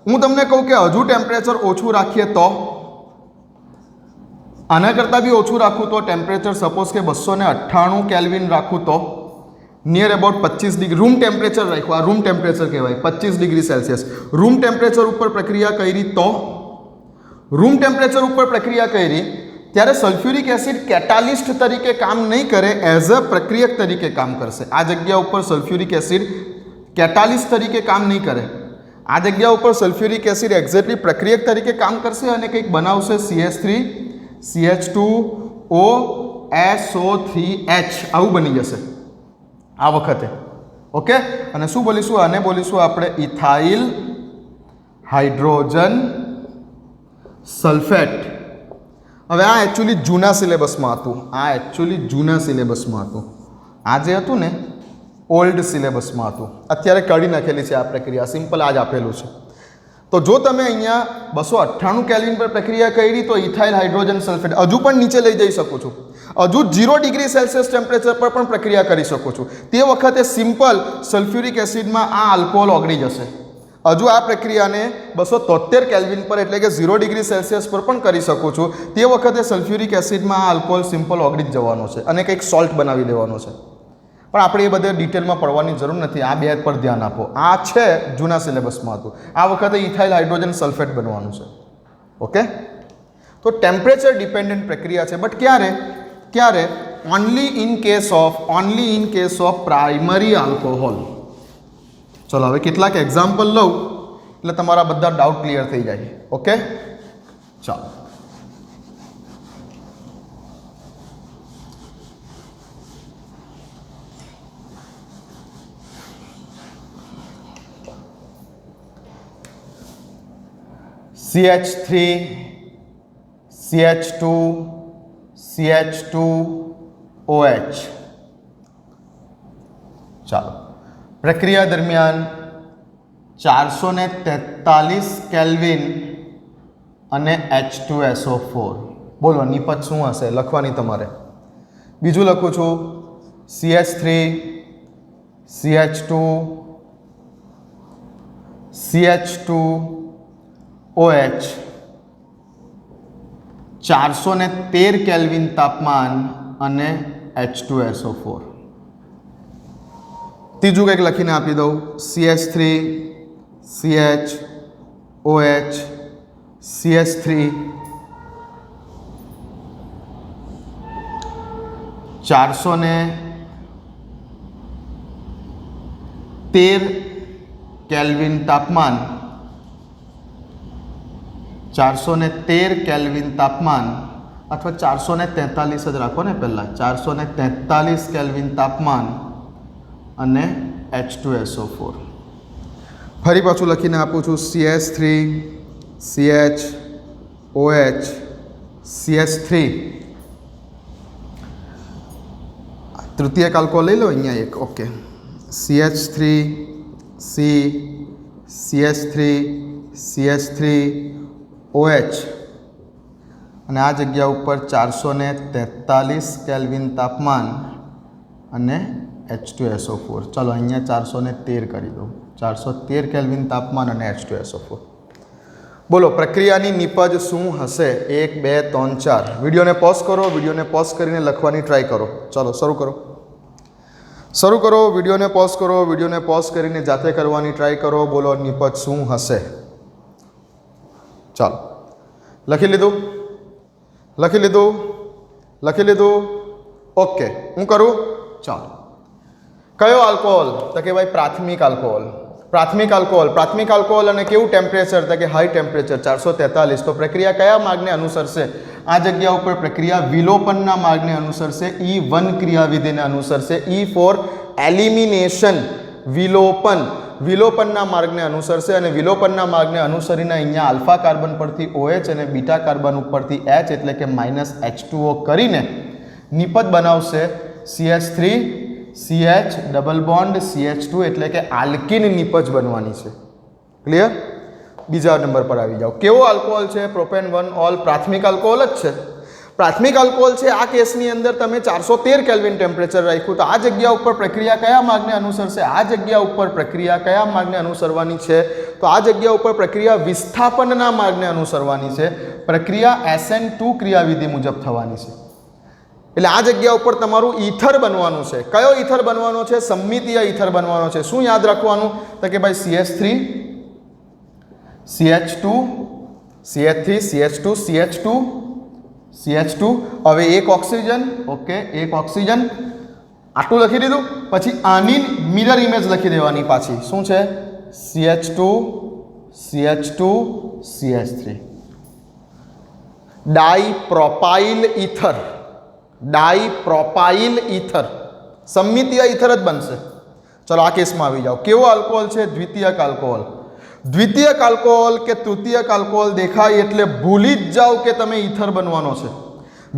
હું તમને કહું કે હજુ ટેમ્પરેચર ઓછું રાખીએ તો, આના કરતાં બી ઓછું રાખું તો, ટેમ્પરેચર સપોઝ કે 298 કેલ્વિન રાખું તો, near about 25 degree room temperature રાખ્યું. આ રૂમ ટેમ્પરેચર કહેવાય, 25 ડિગ્રી સેલ્સિયસ. રૂમ ટેમ્પરેચર ઉપર પ્રક્રિયા કરી તો, રૂમ ટેમ્પરેચર ઉપર પ્રક્રિયા કરી ત્યારે સલ્ફ્યુરિક એસિડ કેટાલિસ્ટ તરીકે કામ નહીં કરે, એઝ અ પ્રક્રિયક તરીકે કામ કરશે. આ જગ્યા ઉપર સલ્ફ્યુરિક એસિડ કેટાલિસ્ટ તરીકે કામ નહીં કરે. આ જગ્યા ઉપર સલ્ફ્યુરિક એસિડ એક્ઝેક્ટલી પ્રક્રિયક તરીકે કામ કરશે અને કંઈક બનાવશે CH3 CH2O SO3H. આવું બની જશે આ વખતે. ઓકે, અને શું બોલીશું? આને બોલીશું આપણે ઇથાઇલ હાઇડ્રોજન સલ્ફેટ. હવે આ એકચ્યુઅલી જૂના સિલેબસમાં હતું. આ એકચ્યુઅલી જૂના સિલેબસમાં હતું. આ જે હતું ને ઓલ્ડ સિલેબસમાં હતું. અત્યારે કાઢી નાખેલી છે આ પ્રક્રિયા, સિમ્પલ આ જ આપેલું છે. તો જો તમે અહીંયા 298 કેલ્વિન પર પ્રક્રિયા કરી તો ઇથાઇલ હાઇડ્રોજન સલ્ફેટ હજુ પણ નીચે લઈ જઈ શકું છું. હજુ 0 ડિગ્રી સેલ્સિયસ ટેમ્પરેચર પર પણ પ્રક્રિયા કરી શકું છું. તે વખતે સિમ્પલ સલ્ફ્યુરિક એસિડમાં આ આલ્કોહોલ ઓગળી જશે. હજુ આ પ્રક્રિયાને 273 કેલ્વિન પર એટલે કે 0 ડિગ્રી સેલ્સિયસ પર પણ કરી શકું છું. તે વખતે સલ્ફ્યુરિક એસિડમાં આ આલ્કોહોલ સિમ્પલ ઓગળી જ જવાનો છે અને કંઈક સોલ્ટ બનાવી દેવાનો છે. પણ આપણે એ બધે ડિટેલમાં પડવાની જરૂર નથી. આ બે પર ધ્યાન આપો. આ છે જૂના સિલેબસમાં હતું. આ વખતે ઇથાઇલ હાઇડ્રોજન સલ્ફેટ બનવાનું છે. ઓકે, તો ટેમ્પરેચર ડિપેન્ડન્ટ પ્રક્રિયા છે. બટ ક્યારે? Only in case of primary alcohol. ચલો હવે કેટલાક એક્ઝામ્પલ લઉં એટલે તમારા બધા ડાઉટ ક્લિયર થઈ જાય. ઓકે, ચાલો. CH3 CH2 CH2OH. ચાલો, પ્રક્રિયા દરમિયાન 443 કેલ્વિન અને H2SO4. બોલો નિપજ શું હશે? લખવાની તમારે. બીજું લખું છું CH3 CH2 CH2 OH 413 kelvin તાપમાન અને H2SO4. ત્રીજું કંઈક લખીને આપી દઉં CH3 CH OH CH3 413 kelvin તાપમાન 413 કેલ્વિન તાપમાન અથવા 443 જ રાખો ને પહેલાં 443 કેલ્વિન તાપમાન અને H2SO4. ફરી પાછું લખીને આપું છું CH3 CH OH CH3 તૃતીયક alcohol લઈ લો અહીંયા એક. Okay, CH3 C CH3 CH3 OH અને આ જગ્યા ઉપર 443 કેલ્વિન તાપમાન અને H2SO4. ચાલો અહીંયા 413 કરી દો. 413 કેલ્વિન તાપમાન અને H2SO4. બોલો પ્રક્રિયાની નિપજ શું હશે? 1 2 3 4. વિડીયોને પોઝ કરો, વિડીયોને પોઝ કરીને લખવાની ટ્રાય કરો. ચાલો શરૂ કરો, શરૂ કરો. વિડીયોને પોઝ કરો, વિડીયોને પોઝ કરીને જાતે કરવાની ટ્રાય કરો. બોલો નિપજ શું હશે? ચાલો લખી લીધું, લખી લીધું, લખી લીધું. ઓકે, હું કરું. ચાલો, કયો આલ્કોહોલ? તો કે ભાઈ પ્રાથમિક આલ્કોહોલ. પ્રાથમિક આલ્કોહોલ, પ્રાથમિક આલ્કોહોલ અને કેવું ટેમ્પરેચર? તો કે હાઈ ટેમ્પરેચર 443. તો પ્રક્રિયા કયા માર્ગને અનુસરશે? આ જગ્યા ઉપર પ્રક્રિયા વિલોપનના માર્ગને અનુસરશે. E1 ક્રિયાવિધિને અનુસરશે. E ફોર એલિમિનેશન, વિલોપન, વિલોપનના માર્ગને અનુસરશે અને વિલોપનના માર્ગને અનુસરીને અહીંયા આલ્ફા કાર્બન પરથી OH અને બીટા કાર્બન ઉપરથી H એટલે કે -H2O કરીને નિપજ બનાવશે CH3 CH double bond CH2 એટલે કે આલ્કીન નિપજ બનવાની છે. ક્લિયર? બીજા નંબર પર આવી જાઓ. કેવો આલ્કોહોલ છે? Propane 1 all. પ્રાથમિક આલ્કોહોલ જ છે. પ્રાથમિક આલ્કોહોલ છે. આ કેસની અંદર તમે 413 કેલ્વિન ટેમ્પરેચર રાખ્યું. તો આ જગ્યા ઉપર પ્રક્રિયા કયા માર્ગને અનુસરશે? આ જગ્યા ઉપર પ્રક્રિયા કયા માર્ગને અનુસરવાની છે? તો આ જગ્યા ઉપર પ્રક્રિયા વિસ્થાપનના માર્ગને અનુસરવાની છે. પ્રક્રિયા SN2 ક્રિયાવિધિ મુજબ થવાની છે. એટલે આ જગ્યા ઉપર તમારું ઈથર બનવાનું છે. કયો ઈથર બનવાનો છે? સમમિતીય ઈથર બનવાનો છે. શું યાદ રાખવાનું? તો કે ભાઈ CH3 CH2 CH3 CH2 CH2 CH2. હવે એક ઓક્સિજન. ઓકે, એક ઓક્સિજન. આટલું લખી દીધું. પછી આની મિરર ઇમેજ લખી દેવાની પાછી. શું છે? CH2 CH2 CH3. ડાઈપ્રોપાઇલ ether, ડાઈપ્રોપાઇલ ether. સમમિતીય ether જ બનશે. ચલો આ કેસમાં આવી જાઓ. કેવો આલ્કોહોલ છે? દ્વિતીયક આલ્કોહોલ. દ્વિતીયક આલ્કોહોલ કે તૃતીયક આલ્કોહોલ દેખાય એટલે ભૂલી જ જાઓ કે તમે ઈથર બનવાનો છે.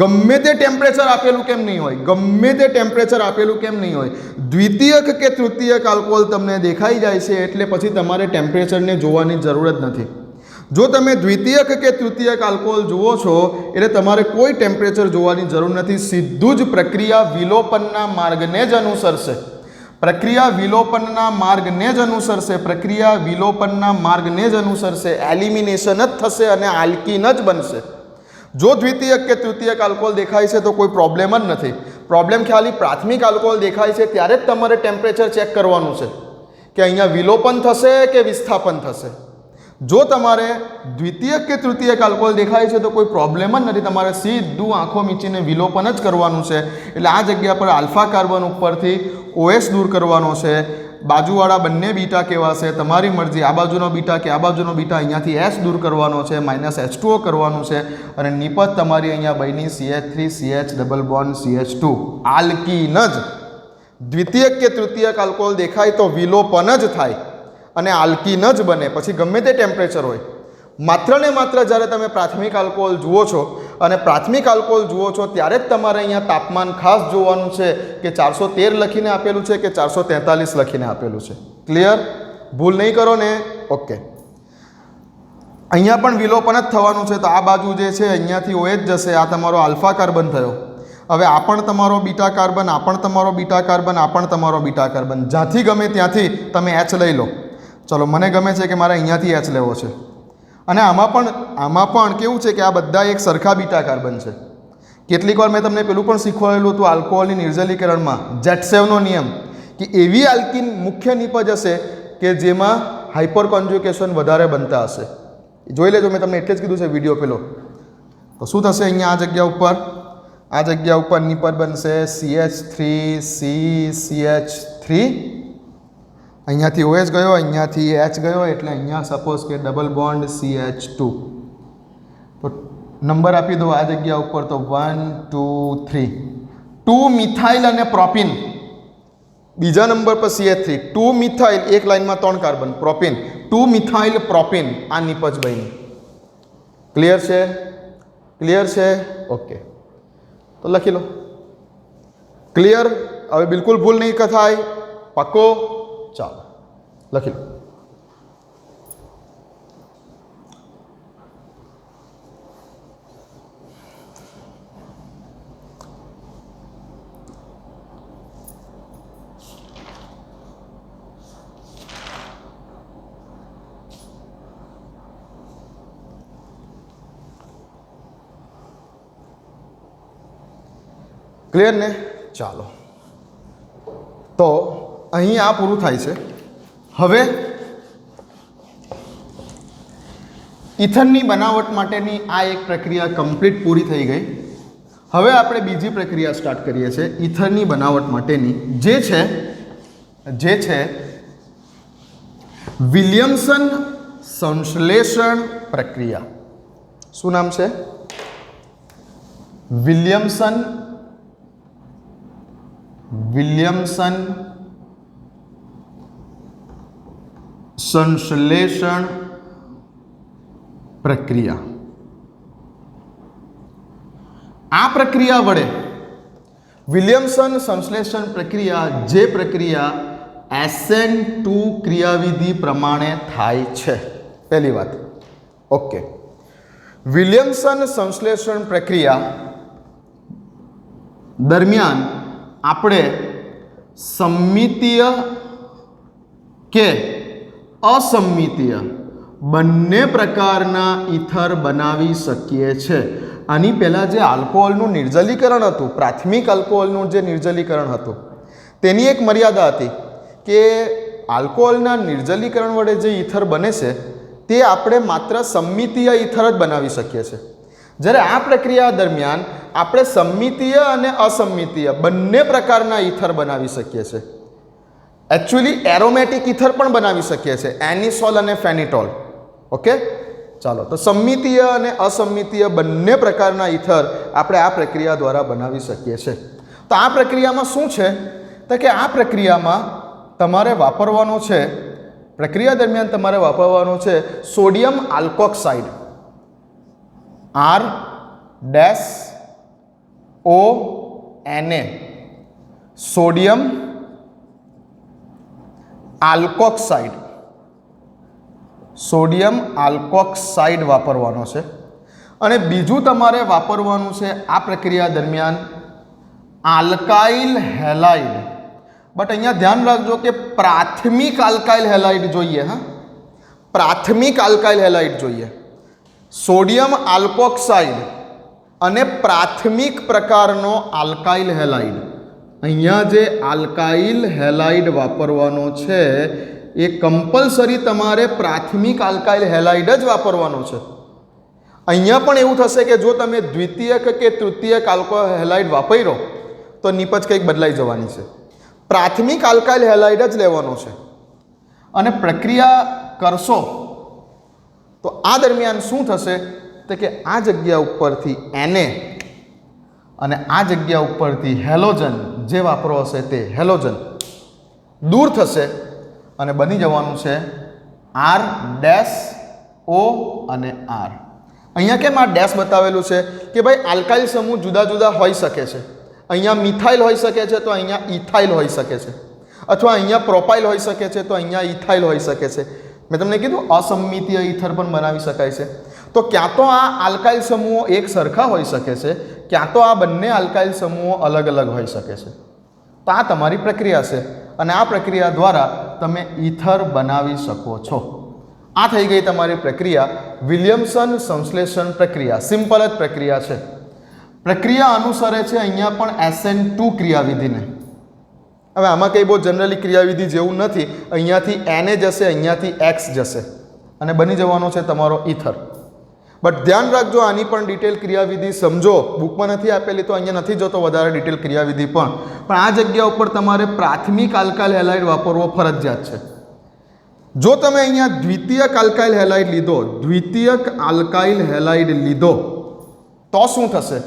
ગમે તે ટેમ્પરેચર આપેલું કેમ નહીં હોય, ગમે તે ટેમ્પરેચર આપેલું કેમ નહીં હોય, દ્વિતીયક કે તૃતીયક આલ્કોહોલ તમને દેખાઈ જાય છે એટલે પછી તમારે ટેમ્પરેચરને જોવાની જરૂર જ નથી. જો તમે દ્વિતીયક કે તૃતીયક આલ્કોહોલ જુઓ છો એટલે તમારે કોઈ ટેમ્પરેચર જોવાની જરૂર નથી. સીધું જ પ્રક્રિયા વિલોપનના માર્ગને જ અનુસરશે. પ્રક્રિયા વિલોપનના માર્ગને જ અનુસરશે. પ્રક્રિયા વિલોપનના માર્ગને જ અનુસરશે. એલિમિનેશન જ થશે અને આલ્કીન જ બનશે. જો દ્વિતીયક કે તૃતીયક આલ્કોહોલ દેખાય છે તો કોઈ પ્રોબ્લેમ જ નથી. પ્રોબ્લેમ ખાલી પ્રાથમિક આલ્કોહોલ દેખાય છે ત્યારે જ તમારે ટેમ્પરેચર ચેક કરવાનું છે કે અહીંયા વિલોપન થશે કે વિસ્થાપન થશે. જો તમારે દ્વિતીયક કે તૃતીયક આલ્કોહોલ દેખાય છે તો કોઈ પ્રોબ્લેમ જ નથી. તમારે સીધું આંખો મીચીને વિલોપન જ કરવાનું છે. એટલે આ જગ્યા પર આલ્ફા કાર્બન ઉપરથી OH દૂર કરવાનો છે. બાજુવાળા બંને બીટા કેવા છે તમારી મરજી. આ બાજુનો બીટા કે આ બાજુનો બીટા, અહીંયાથી H દૂર કરવાનો છે, -H2O કરવાનું છે અને નિપજ તમારી અહીંયા બની CH3 CH double bond CH2 alkene જ. દ્વિતીયક કે તૃતીયક આલ્કોહોલ દેખાય તો વિલોપન જ થાય અને આલ્કીન જ બને. પછી ગમે તે ટેમ્પરેચર હોય. માત્ર ને માત્ર જ્યારે તમે પ્રાથમિક આલ્કોહોલ જુઓ છો અને પ્રાથમિક આલ્કોહોલ જુઓ છો ત્યારે જ તમારે અહીંયા તાપમાન ખાસ જોવાનું છે કે 413 લખીને આપેલું છે કે 443 લખીને આપેલું છે. ક્લિયર? ભૂલ નહીં કરો ને. ઓકે, અહીંયા પણ વિલોપન જ થવાનું છે. તો આ બાજુ જે છે અહીંયાથી OH જશે. આ તમારો આલ્ફા કાર્બન થયો. હવે આ પણ તમારો બીટા કાર્બન, આ પણ તમારો બીટા કાર્બન, આ પણ તમારો બીટા કાર્બન. જ્યાંથી ગમે ત્યાંથી તમે એચ લઈ લો. ચલો, મને ગમે છે કે મારે અહીંયાથી એચ લેવો છે. અને આમાં પણ કેવું છે કે આ બધા એક સરખા બીટા કાર્બન છે. કેટલીક વાર મેં તમને પેલું પણ શીખવાડેલું હતું આલ્કોહોલની નિર્જલીકરણમાં, જેટસેવનો નિયમ, કે એવી આલ્કીન મુખ્ય નિપજ હશે કે જેમાં હાઇપર કોન્જ્યુગેશન વધારે બનતા હશે. જોઈ લેજો, મેં તમને એટલે જ કીધું છે વિડીયો પેલો. તો શું થશે અહીંયા આ જગ્યા ઉપર નિપજ બનશે CH3CCH3. અહીંયાથી OH ગયો, અહીંયાથી H ગયો, એટલે અહીંયા સપોઝ કે ડબલ બોન્ડ CH2. તો નંબર આપી દો આ જગ્યા ઉપર, તો 1 2 3. 2 મિથાઇલ અને પ્રોપિન. બીજા નંબર પર CH3. 2 મિથાઇલ, એક લાઇનમાં 3 કાર્બન, પ્રોપિન. 2 મિથાઇલ પ્રોપિન, આ નિપજ બની. ક્લિયર છે? ઓકે, તો લખી લો. ક્લિયર? હવે બિલકુલ ભૂલ નહીં થાય, પાકો? ચાલો લખી લો. ક્લિયર ને? ચાલો, તો અહીં આ પૂરું થાય છે. હવે ઇથનની બનાવટ માટેની આ એક પ્રક્રિયા કમ્પ્લીટ પૂરી થઈ ગઈ. હવે આપણે બીજી પ્રક્રિયા સ્ટાર્ટ કરીએ છીએ ઇથનની બનાવટ માટેની, જે છે વિલિયમસન સંશ્લેષણ પ્રક્રિયા. શું નામ છે? વિલિયમસન સંશ્લેષણ પ્રક્રિયા. આ પ્રક્રિયા વડે વિલિયમસન સંશ્લેષણ પ્રક્રિયા, જે પ્રક્રિયા SN2 ક્રિયાવિધિ પ્રમાણે થાય છે. પહેલી વાત, ઓકે. વિલિયમસન સંશ્લેષણ પ્રક્રિયા દરમિયાન આપણે સમમિતીય કે અસમમિતીય બંને પ્રકારના ઇથર બનાવી શકીએ છીએ. આની પહેલાં જે આલ્કોહોલનું નિર્જલીકરણ હતું, પ્રાથમિક આલ્કોહોલનું જે નિર્જલીકરણ હતું, તેની એક મર્યાદા હતી કે આલ્કોહોલના નિર્જલીકરણ વડે જે ઇથર બને છે તે આપણે માત્ર સમમિતીય ઇથર જ બનાવી શકીએ છીએ. જ્યારે આ પ્રક્રિયા દરમિયાન આપણે સમમિતીય અને અસમમિતીય બંને પ્રકારના ઇથર બનાવી શકીએ છીએ. એકચ્યુઅલી એરોમેટિક ઇથર પણ બનાવી શકીએ છીએ, એનિસોલ અને ફેનિટોલ. ઓકે, ચાલો, તો સમમિતીય અને અસમમિતીય બંને પ્રકારના ઇથર આપણે આ પ્રક્રિયા દ્વારા બનાવી શકીએ છીએ. તો આ પ્રક્રિયામાં શું છે તો કે આ પ્રક્રિયામાં તમારે વાપરવાનો છે, પ્રક્રિયા દરમિયાન તમારે વાપરવાનો છે sodium alkoxide, R-ONA, sodium alkoxide વાપરવાનો છે. અને બીજું તમારે વાપરવાનું છે આ પ્રક્રિયા દરમિયાન આલ્કાઇલ હેલાઇડ. બટ અહીંયા ધ્યાન રાખજો કે પ્રાથમિક આલ્કાઇલ હેલાઇડ જોઈએ. પ્રાથમિક આલ્કાઇલ હેલાઇડ જોઈએ. સોડિયમ આલ્કોક્સાઇડ અને પ્રાથમિક પ્રકારનો આલ્કાઇલ હેલાઇડ. અહીંયા જે આલ્કાઇલ હેલાઇડ વાપરવાનો છે એ કમ્પલસરી તમારે પ્રાથમિક આલ્કાઇલ હેલાઇડ જ વાપરવાનો છે. અહીંયા પણ એવું થશે કે જો તમે દ્વિતીયક કે તૃતીયક આલ્કોહોલ હેલાઇડ વાપર્યો તો નિપજ કંઈક બદલાઈ જવાની છે. પ્રાથમિક આલ્કાઇલ હેલાઇડ જ લેવાનો છે. અને પ્રક્રિયા કરશો તો આ દરમિયાન શું થશે તો કે આ જગ્યા ઉપરથી Na અને આ જગ્યા ઉપરથી હેલોજન જે વાપરો હશે તે હેલોજન દૂર થશે અને બની જવાનું છે R-O અને R. અહીંયા કેમ આ ડેશ બતાવેલું છે કે ભાઈ આલ્કાઇલ સમૂહ જુદા જુદા હોઈ શકે છે. અહીંયા મિથાઇલ હોઈ શકે છે તો અહીંયા ઇથાઇલ હોઈ શકે છે, અથવા અહીંયા પ્રોપાઇલ હોઈ શકે છે તો અહીંયા ઇથાઇલ હોઈ શકે છે. મેં તમને કીધું અસમમિતીય ઇથર પણ બનાવી શકાય છે. તો ક્યાં તો આ આલ્કાઇલ સમૂહો એક સરખા હોઈ શકે છે, ક્યાં તો આ બંને આલ્કાઇલ સમૂહો અલગ અલગ હોઈ શકે છે. તો આ તમારી પ્રક્રિયા છે અને આ પ્રક્રિયા દ્વારા તમે ઈથર બનાવી શકો છો. આ થઈ ગઈ તમારી પ્રક્રિયા, વિલિયમસન સંશ્લેષણ પ્રક્રિયા. સિમ્પલ જ પ્રક્રિયા છે. પ્રક્રિયા અનુસરે છે અહીંયા પણ SN2 ક્રિયાવિધિને. હવે આમાં કંઈ બહુ જનરલી ક્રિયાવિધિ જેવું નથી. અહીંયાથી Na જશે, અહીંયાથી X જશે અને બની જવાનો છે તમારો ઈથર. બટ ધ્યાન રાખજો, આની પણ ડિટેલ ક્રિયાવિધિ સમજો. બુકમાં નથી આપેલી તો અહીંયા નથી જોતો વધારે ડિટેલ ક્રિયાવિધિ પણ આ જગ્યા ઉપર તમારે પ્રાથમિક આલ્કાઇલ હેલાઇડ વાપરવો ફરજિયાત છે. જો તમે અહીંયા દ્વિતીયક આલ્કાઇલ હેલાઇડ લીધો, દ્વિતીયક આલ્કાઇલ હેલાઇડ લીધો તો શું થશે?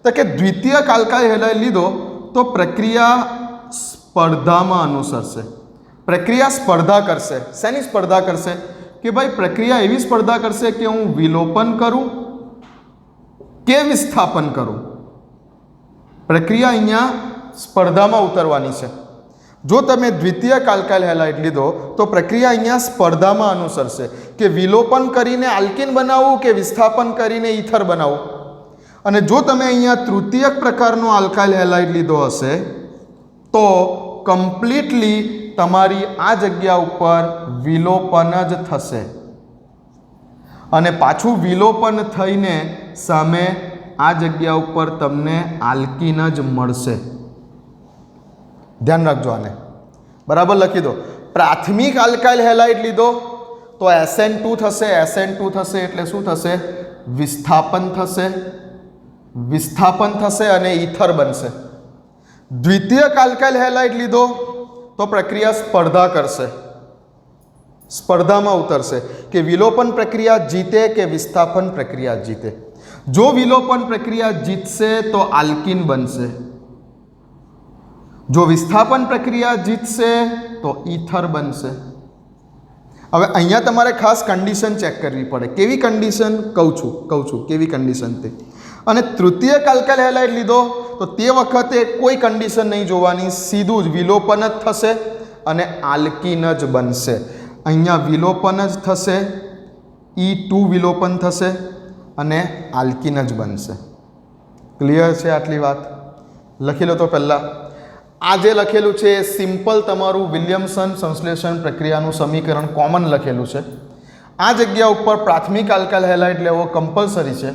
તો કે દ્વિતીયક આલ્કાઇલ હેલાઇડ લીધો તો પ્રક્રિયા સ્પર્ધામાં અનુસરશે. પ્રક્રિયા સ્પર્ધા કરશે. શેની સ્પર્ધા કરશે? કે ભાઈ પ્રક્રિયા એવી સ્પર્ધા કરશે કે હું વિલોપન કરું કે વિસ્થાપન કરું. પ્રક્રિયા અહીંયા સ્પર્ધામાં ઉતરવાની છે. જો તમે દ્વિતીયક આલ્કાઇલ હેલાઇડ લીધો તો પ્રક્રિયા અહીંયા સ્પર્ધામાં અનુસરશે કે વિલોપન કરીને આલ્કીન બનાવવું કે વિસ્થાપન કરીને ઈથર બનાવવું. અને જો તમે અહીંયા તૃતીયક પ્રકારનો આલ્કાઇલ હેલાઇડ લીધો હશે તો કમ્પ્લીટલી તમારી આ જગ્યા ઉપર વિલોપન જ થશે અને પાછું વિલોપન થઈને સામે આ જગ્યા ઉપર તમને આલ્કીન જ મળશે. ધ્યાન રાખજો, આને બરાબર લખી દો. પ્રાથમિક આલ્કાઇલ હેલાઇડ લીધો તો SN2 થશે. SN2 થશે એટલે શું થશે? વિસ્થાપન થશે. વિસ્થાપન થશે અને ઈથર બનશે. દ્વિતીયક આલ્કાઇલ હેલાઇડ લીધો તો પ્રક્રિયા સ્પર્ધા કરશે, સ્પર્ધામાં ઉતરશે કે વિલોપન પ્રક્રિયા જીતે કે વિસ્થાપન પ્રક્રિયા જીતે. જો વિલોપન પ્રક્રિયા જીતશે તો આલ્કીન બનશે, જો વિસ્થાપન પ્રક્રિયા જીતશે તો ઈથર બનશે. હવે અહીંયા તમારે ખાસ કન્ડિશન ચેક કરવી પડે. કેવી કન્ડિશન? કહું છું કેવી કન્ડિશન તે. અને તૃતીયક આલ્કાઇલ હેલાઇડ લીધો તો તે વખતે કોઈ કન્ડિશન નહીં જોવાની, સીધું જ વિલોપન જ થશે અને આલ્કીન જ બનશે. અહીંયા વિલોપન જ થશે, E2 વિલોપન થશે અને આલ્કીન જ બનશે. ક્લિયર છે આટલી વાત? લખી લો તો પહેલાં આ જે લખેલું છે એ સિમ્પલ તમારું વિલિયમસન સંશ્લેષણ પ્રક્રિયાનું સમીકરણ કોમન લખેલું છે. આ જગ્યા ઉપર પ્રાથમિક આલ્કાઇલ હેલાઇડ લેવો કમ્પલસરી છે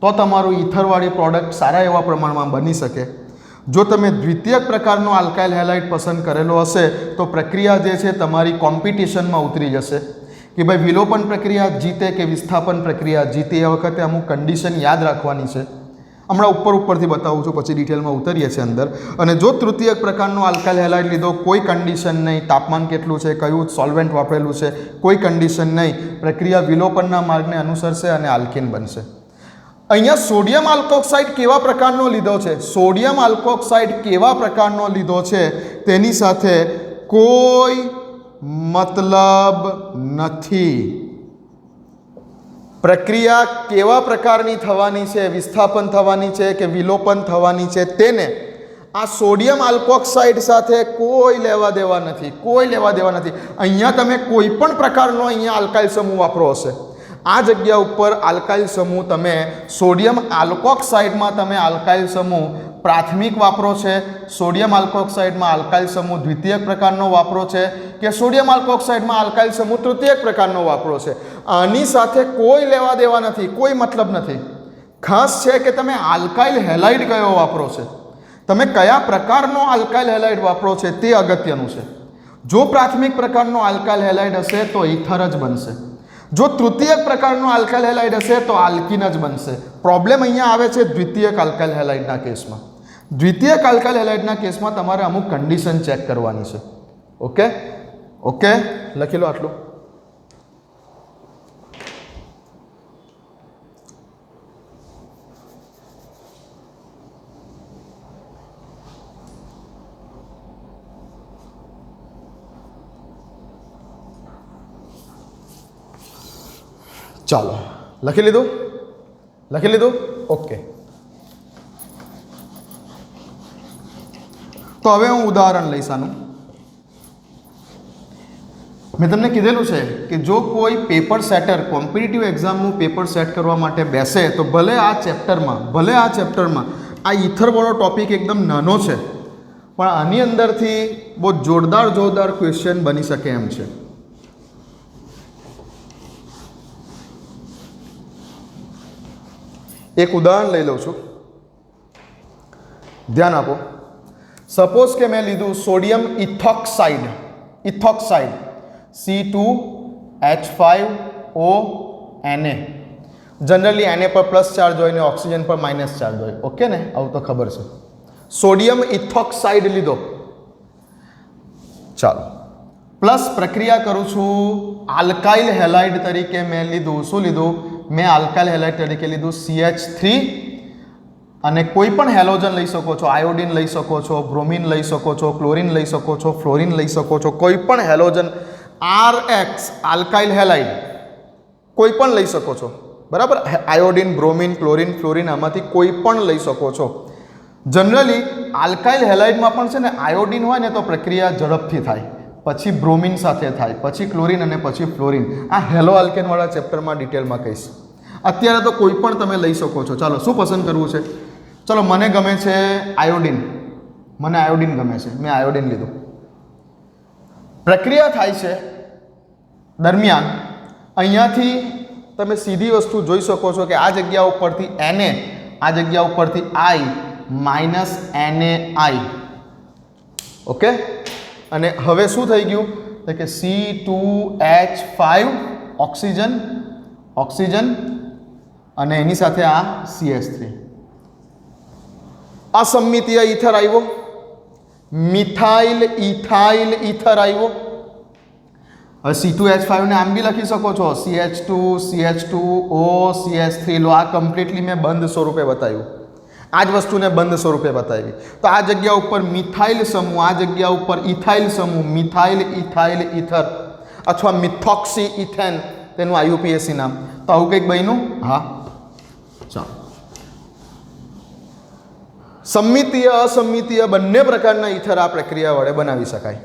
તો તમારું ઈથરવાળી પ્રોડક્ટ સારા એવા પ્રમાણમાં બની શકે. જો તમે દ્વિતીયક પ્રકારનો આલ્કાઇલ હેલાઇડ પસંદ કરેલો હશે તો પ્રક્રિયા જે છે તમારી કોમ્પિટિશનમાં ઉતરી જશે કે ભાઈ વિલોપન પ્રક્રિયા જીતે કે વિસ્થાપન પ્રક્રિયા જીતે. એ વખતે અમુક કન્ડિશન યાદ રાખવાની છે. હમણાં ઉપરથી બતાવું છું, પછી ડિટેલમાં ઉતરીએ છીએ અંદર. અને જો તૃતીયક પ્રકારનો આલ્કાઇલ હેલાઇડ લીધો, કોઈ કન્ડિશન નહીં, તાપમાન કેટલું છે, કયું સોલ્વેન્ટ વાપરેલું છે, કોઈ કન્ડિશન નહીં, પ્રક્રિયા વિલોપનના માર્ગને અનુસરશે અને આલ્કીન બનશે. અહીંયા સોડિયમ આલ્કોક્સાઇડ કેવા પ્રકારનો લીધો છે? સોડિયમ આલ્કોક્સાઇડ કેવા પ્રકારનો લીધો છે તેની સાથે કોઈ મતલબ નથી. પ્રક્રિયા કેવા પ્રકારની થવાની છે, વિસ્થાપન થવાની છે કે વિલોપન થવાની છે, તેને આ સોડિયમ આલ્કોક્સાઇડ સાથે કોઈ લેવા દેવા નથી, કોઈ લેવા દેવા નથી. અહીંયા તમે કોઈ પણ પ્રકારનો અહીંયા આલ્કાઇલ સમૂહ વાપરો હશે, આ જગ્યા ઉપર આલ્કાઇલ સમૂહ તમે સોડિયમ આલ્કોક્સાઇડમાં તમે આલ્કાઇલ સમૂહ પ્રાથમિક વાપરો છે, સોડિયમ આલ્કોક્સાઇડમાં આલ્કાઇલ સમૂહ દ્વિતીયક પ્રકારનો વાપરો છે કે સોડિયમ આલ્કોક્સાઇડમાં આલ્કાઇલ સમૂહ તૃતીયક પ્રકારનો વાપરો છે, આની સાથે કોઈ લેવા દેવા નથી, કોઈ મતલબ નથી. ખાસ છે કે તમે આલ્કાઇલ હેલાઇડ કયો વાપરો છે, તમે કયા પ્રકારનો આલ્કાઇલ હેલાઇડ વાપરો છે તે અગત્યનું છે. જો પ્રાથમિક પ્રકારનો આલ્કાઇલ હેલાઇડ હશે તો ઈથર જ બનશે, જો તૃતીયક પ્રકારનો આલ્કાઇલ હેલાઇડ હશે તો આલ્કીન જ બનશે. પ્રોબ્લેમ અહીંયા આવે છે દ્વિતીયક આલ્કાઇલ હેલાઇડના કેસમાં. દ્વિતીયક આલ્કાઇલ હેલાઇડના કેસમાં તમારે અમુક કન્ડિશન ચેક કરવાની છે. ઓકે, લખી લો આટલું. ચાલો, લખી લીધું? ઓકે. તો હવે હું ઉદાહરણ લઈશ આનું. મેં તમને કીધેલું છે કે જો કોઈ પેપર સેટર કોમ્પિટિટિવ એક્ઝામનું પેપર સેટ કરવા માટે બેસે તો ભલે આ ચેપ્ટરમાં આ ઈથરવાળો ટોપિક એકદમ નાનો છે, પણ આની અંદરથી બહુ જોરદાર ક્વેશ્ચન બની શકે એમ છે. એક ઉદાહરણ લઈ લઉં છું, ધ્યાન આપો. સપોઝ કે મેં લીધું sodium ઇથોક્સાઇડ C2H5O Na. Generally Na પર પ્લસ ચાર્જ હોય ને ઓક્સિજન પર માઇનસ ચાર્જ હોય. ઓકે ને, આવું તો ખબર છે. સોડિયમ ઇથોક્સાઇડ લીધો. ચાલો, પ્લસ પ્રક્રિયા કરું છું આલ્કાઇલ હેલાઇડ તરીકે મેં લીધું. શું લીધું? મેં આલ્કાઇલ હેલાઇડ તરીકે લીધું CH3, અને કોઈ પણ હેલોજન લઈ શકો છો. આયોડિન લઈ શકો છો, બ્રોમિન લઈ શકો છો, ક્લોરિન લઈ શકો છો, ફ્લોરિન લઈ શકો છો. કોઈ પણ હેલોજન RX આલ્કાઇલ હેલાઇડ કોઈ પણ લઈ શકો છો. બરાબર, આયોડિન, બ્રોમિન, ક્લોરિન, ફ્લોરિન આમાંથી કોઈ પણ લઈ શકો છો. જનરલી આલ્કાઇલ હેલાઇડમાં પણ છે ને આયોડિન હોય ને તો પ્રક્રિયા ઝડપથી થાય, પછી બ્રોમિન સાથે થાય, પછી ક્લોરિન અને પછી ફ્લોરિન. આ હેલો આલ્કેનવાળા ચેપ્ટરમાં ડિટેલમાં કહીશ. અત્યારે તો કોઈ પણ તમે લઈ શકો છો. ચાલો, શું પસંદ કરવું છે? ચલો, મને ગમે છે આયોડિન. મને આયોડિન ગમે છે, મેં આયોડિન લીધું. પ્રક્રિયા થાય છે દરમિયાન અહીંયાથી તમે સીધી વસ્તુ જોઈ શકો છો કે આ જગ્યા ઉપરથી Na, આ જગ્યા ઉપરથી I માઇનસ NaI. ઓકે, અને હવે શું થઈ ગયું કે C2H5 ઓક્સિજન અને એની સાથે આ CH3. અસમિતીય ઈથર આવ્યો, મિથાઇલ ઇથાઇલ ઈથર આવ્યો. હવે C2H5 ને આમ બી લખી શકો છો, CH2 CH2O CH3. લો, આ કમ્પ્લીટલી મેં બંધ સ્વરૂપે બતાવ્યું. આ જ વસ્તુને બંધ સ્વરૂપે બતાવી. તો આ જગ્યા ઉપર મિથાઇલ સમૂહ, આ જગ્યા ઉપર ઇથાઇલ સમૂહ, મિથાઇલ ઇથાઇલ ઇથર અથવા મિથોક્સી ઇથેન, તેનું IUPAC નામ. તો આવું કંઈક બન્યું. હા, ચાલો. સંમિતીય અસમિતીય બંને પ્રકારના ઇથર આ પ્રક્રિયા વડે બનાવી શકાય.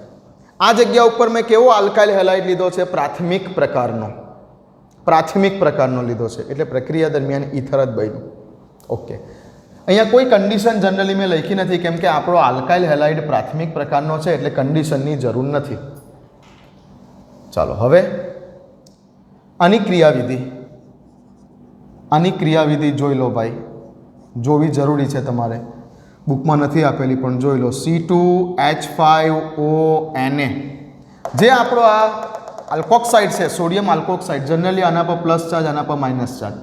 આ જગ્યા ઉપર મેં કેવો આલ્કાઇલ હેલાઇડ લીધો છે? પ્રાથમિક પ્રકારનો લીધો છે, એટલે પ્રક્રિયા દરમિયાન ઇથર જ બન્યું. ઓકે, અહીંયા કોઈ કન્ડિશન જનરલી મેં લખી નથી, કેમ કે આપણો આલ્કાઇલ હેલાઇડ પ્રાથમિક પ્રકારનો છે, એટલે કન્ડિશનની જરૂર નથી. ચાલો, હવે આની ક્રિયાવિધિ જોઈ લો ભાઈ, જોવી જરૂરી છે તમારે. બુકમાં નથી આપેલી પણ જોઈ લો. C2H5O Na, જે આપણો આ આલ્કોક્સાઇડ છે, સોડિયમ આલ્કોક્સાઇડ. જનરલી આના પર પ્લસ ચાર્જ, આના પર માઇનસ ચાર્જ.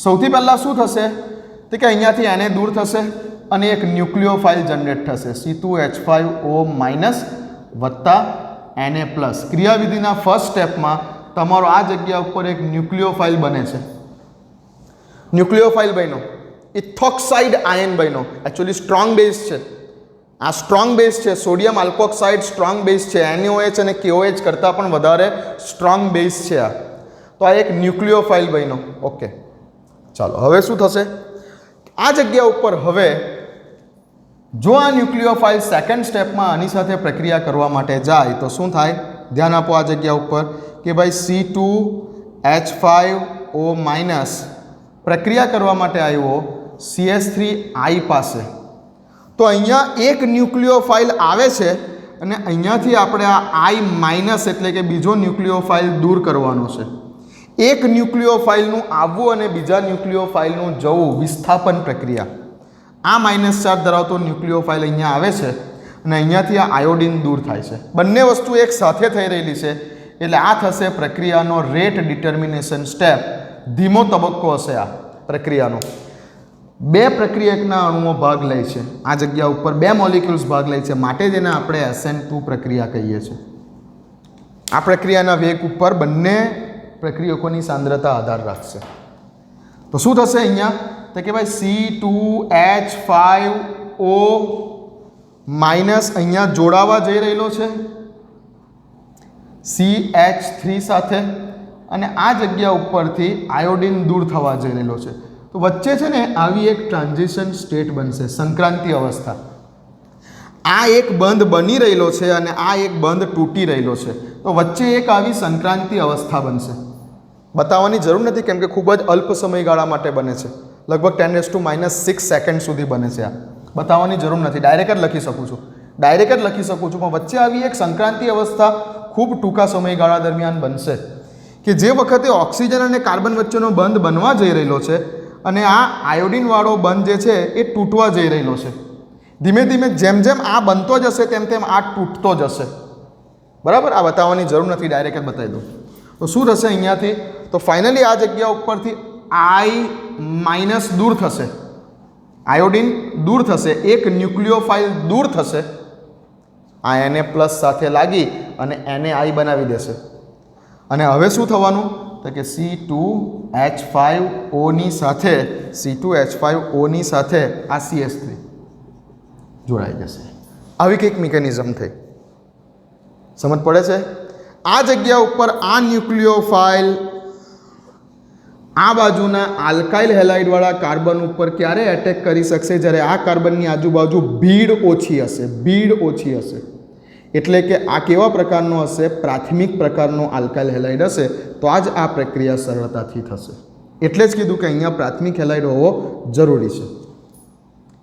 સૌથી પહેલાં શું થશે તો કે અહીંયાથી Na દૂર થશે અને એક ન્યુક્લિયોફાઇલ જનરેટ થશે, C2H5O માઇનસ વત્તા Na પ્લસ. ક્રિયાવિધિના ફર્સ્ટ સ્ટેપમાં તમારો આ જગ્યા ઉપર એક ન્યુક્લિયોફાઇલ બને છે. ન્યુક્લિયોફાઇલ બન્યો, ઇથોક્સાઇડ આયન બન્યો. એકચ્યુઅલી સ્ટ્રોંગ બેઝ છે, આ સ્ટ્રોંગ બેઝ છે. સોડિયમ આલ્કોક્સાઇડ સ્ટ્રોંગ બેઝ છે. NaOH અને KOH કરતાં પણ વધારે સ્ટ્રોંગ બેઝ છે આ. તો આ એક ન્યુક્લિયોફાઇલ બન્યો. ઓકે, ચાલો, હવે શું થશે? આ જગ્યા ઉપર હવે જો આ ન્યુક્લિયોફાઇલ સેકન્ડ સ્ટેપમાં આની સાથે પ્રક્રિયા કરવા માટે જાય તો શું થાય? ધ્યાન આપો આ જગ્યા ઉપર કે ભાઈ C2H5O માઇનસ પ્રક્રિયા કરવા માટે આવ્યો CH3I પાસે. તો અહીંયા એક ન્યુક્લિયોફાઇલ આવે છે અને અહીંયાથી આપણે આ I માઇનસ એટલે કે બીજો ન્યુક્લિયોફાઇલ દૂર કરવાનો છે. એક ન્યુક્લિયોફાઇલનું આવવું અને બીજા ન્યુક્લિયોફાઇલનું જવું, વિસ્થાપન પ્રક્રિયા. આ માઇનસ ચાર્જ ધરાવતો ન્યુક્લિયોફાઇલ અહીંયા આવે છે અને અહીંયાથી આ આયોડિન દૂર થાય છે. બંને વસ્તુ એક સાથે થઈ રહેલી છે, એટલે આ થશે પ્રક્રિયાનો રેટ ડિટર્મિનેશન સ્ટેપ. ધીમો તબક્કો હશે આ પ્રક્રિયાનો. બે પ્રક્રિયકના અણુઓ ભાગ લે છે, આ જગ્યા ઉપર બે મોલિક્યુલ્સ ભાગ લે છે, માટે જ એને આપણે SN2 પ્રક્રિયા કહીએ છીએ. આ પ્રક્રિયાના વેગ ઉપર બંને પ્રક્રિયકોની સાંદ્રતા આધાર રાખશે. તો શું થશે અહીંયા તો કે ભાઈ C2H5O માઇનસ અહીંયા જોડાવા જઈ રહેલો છે CH3 સાથે, અને આ જગ્યા ઉપરથી આયોડિન દૂર થવા જઈ રહેલો છે. તો વચ્ચે છે ને આવી એક ટ્રાન્ઝિશન સ્ટેટ બનશે, સંક્રાંતિ અવસ્થા. આ એક બંધ બની રહેલો છે અને આ એક બંધ તૂટી રહેલો છે. તો વચ્ચે એક આવી સંક્રાંતિ અવસ્થા બનશે. બતાવવાની જરૂર નથી કેમ કે ખૂબ જ અલ્પ સમયગાળા માટે બને છે. लगभग 10⁻⁻⁶ સેકન્ડ સુધી બને છે. આ બતાવવાની જરૂર નથી, ડાયરેક્ટ જ લખી શકું છું, પણ વચ્ચે આવી એક સંક્રાંતિ અવસ્થા ખૂબ ટૂંકા સમયગાળા દરમિયાન બનશે કે જે વખતે ઓક્સિજન અને કાર્બન વચ્ચેનો બંધ બનવા જઈ રહેલો છે અને આ આયોડિનવાળો બંધ જે છે એ તૂટવા જઈ રહેલો છે. ધીમે ધીમે જેમ જેમ આ બનતો જશે તેમ તેમ આ તૂટતો જશે. બરાબર, આ બતાવવાની જરૂર નથી, ડાયરેક્ટ જ બતાવી દઉં. તો શું થશે અહીંયાથી? તો ફાઇનલી આ જગ્યા ઉપરથી I- દૂર થશે, આયોડિન દૂર થશે, એક ન્યુક્લિયોફાઇલ દૂર થશે, આ Na+ સાથે લાગી અને NaI બનાવી દેશે. અને હવે શું થવાનું? તો કે C2H5O ની સાથે આ CH3 જોડાઈ જશે. આવી કંઈક મિકેનિઝમ થઈ. સમજ પડે છે? આ જગ્યા ઉપર આ ન્યુક્લિયોફાઇલ આ બાજુના આલ્કાઇલ હેલાઇડવાળા કાર્બન ઉપર ક્યારે એટેક કરી શકશે? જ્યારે આ કાર્બનની આજુબાજુ ભીડ ઓછી હશે. એટલે કે આ કેવા પ્રકારનો હશે? પ્રાથમિક પ્રકારનો આલ્કાઇલ હેલાઇડ હશે. તો આ જ આ પ્રક્રિયા સરળતાથી થશે. એટલે જ કીધું કે અહીંયા પ્રાથમિક હેલાઇડ હોવો જરૂરી છે.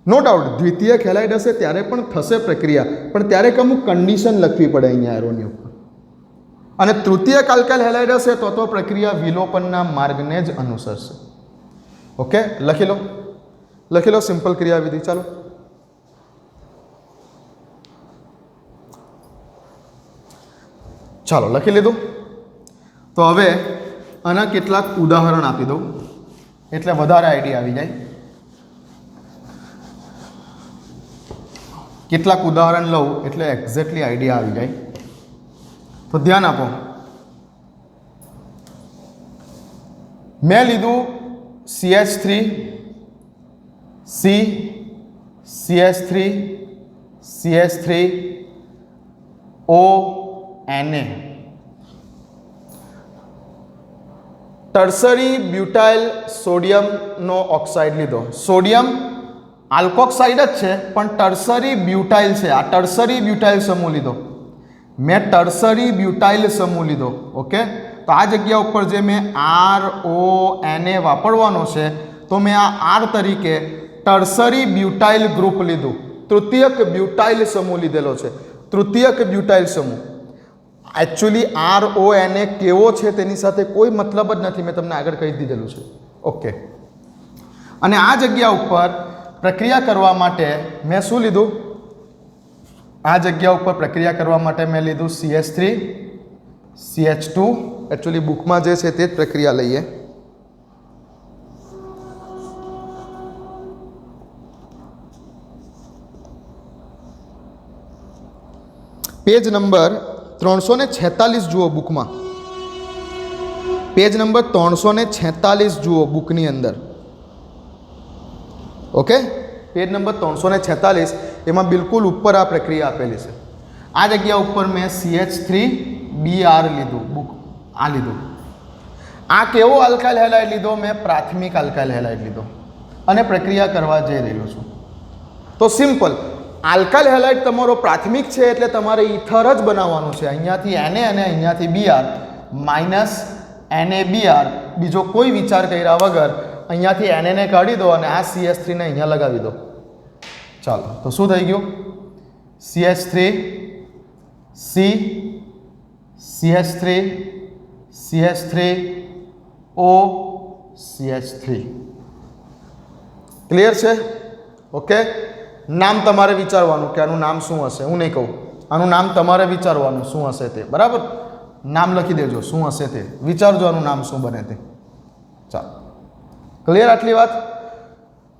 નો ડાઉટ દ્વિતીયક હેલાઇડ હશે ત્યારે પણ થશે પ્રક્રિયા, પણ ત્યારે અમુક કન્ડિશન લખવી પડે અહીંયા એરોની ઉપર. અને તૃતીયક આલ્કાઇલ હેલાઇડ હશે તો પ્રક્રિયા વિલોપનના માર્ગને જ અનુસરશે. ઓકે, લખી લો સિમ્પલ ક્રિયાવિધિ. ચાલો લખી લીધું. તો હવે આના કેટલાક ઉદાહરણ આપી દઉં એટલે વધારે આઈડિયા આવી જાય. કેટલાક ઉદાહરણ લઉં એટલે એક્ઝેક્ટલી આઈડિયા આવી જાય. તો ધ્યાન આપો. મેં લીધું CH3 C CH3 CH3 O Na tertiary butyl સોડિયમનો ઓક્સાઇડ લીધો. સોડિયમ આલ્કોક્સાઇડ જ છે પણ ટર્સરી બ્યુટાઇલ છે. આ ટર્સરી બ્યુટાઇલ સમૂહ લીધો. મેં ટર્સરી બ્યુટાઇલ સમૂહ લીધો. ઓકે, તો આ જગ્યા ઉપર જે મેં RONA વાપરવાનો છે તો મેં આ R તરીકે ટર્સરી બ્યુટાઇલ ગ્રુપ લીધું. તૃતીયક બ્યુટાઇલ સમૂહ લીધેલો છે. તૃતીયક બ્યુટાઇલ સમૂહ એકચ્યુઅલી RONA કેવો છે તેની સાથે કોઈ મતલબ જ નથી, મેં તમને આગળ કહી દીધેલું છે. ઓકે, અને આ જગ્યા ઉપર પ્રક્રિયા કરવા માટે મેં શું લીધું? આ જગ્યા ઉપર પ્રક્રિયા કરવા માટે મેં લીધું CH3 CH2. એકચ્યુઅલી બુકમાં જે છે તે જ પ્રક્રિયા લઈએ. પેજ નંબર 346 જુઓ બુકમાં. પેજ નંબર 346 જુઓ બુકની અંદર. ઓકે, પેજ નંબર 346 એમાં બિલકુલ ઉપર આ પ્રક્રિયા આપેલી છે. આ જગ્યા ઉપર મેં CH3Br લીધું. આ લીધું. આ કેવો આલ્કાઇલ હેલાઇડ લીધો? મેં પ્રાથમિક આલ્કાઇલ હેલાઇડ લીધો અને પ્રક્રિયા કરવા જઈ રહ્યો છું. તો સિમ્પલ, આલ્કાઇલ હેલાઇડ તમારો પ્રાથમિક છે એટલે તમારે ઇથર જ બનાવવાનું છે. અહીંયાથી Na અને અહીંયાથી Br -NaBr, બીજો કોઈ વિચાર કર્યા વગર અહીંયાથી Na ને કાઢી દો અને આ CH3 ને અહીંયા લગાવી દો. ચાલો, તો શું થઈ ગયું? CH3 C CH3 CH3 O CH3. Clear છે? ઓકે, નામ તમારે વિચારવાનું કે આનું નામ શું હશે. હું નહીં કહું, આનું નામ તમારે વિચારવાનું શું હશે તે. બરાબર, નામ લખી દેજો શું હશે તે, વિચારજો આનું નામ શું બને તે. ચાલો, ક્લિયર આટલી વાત?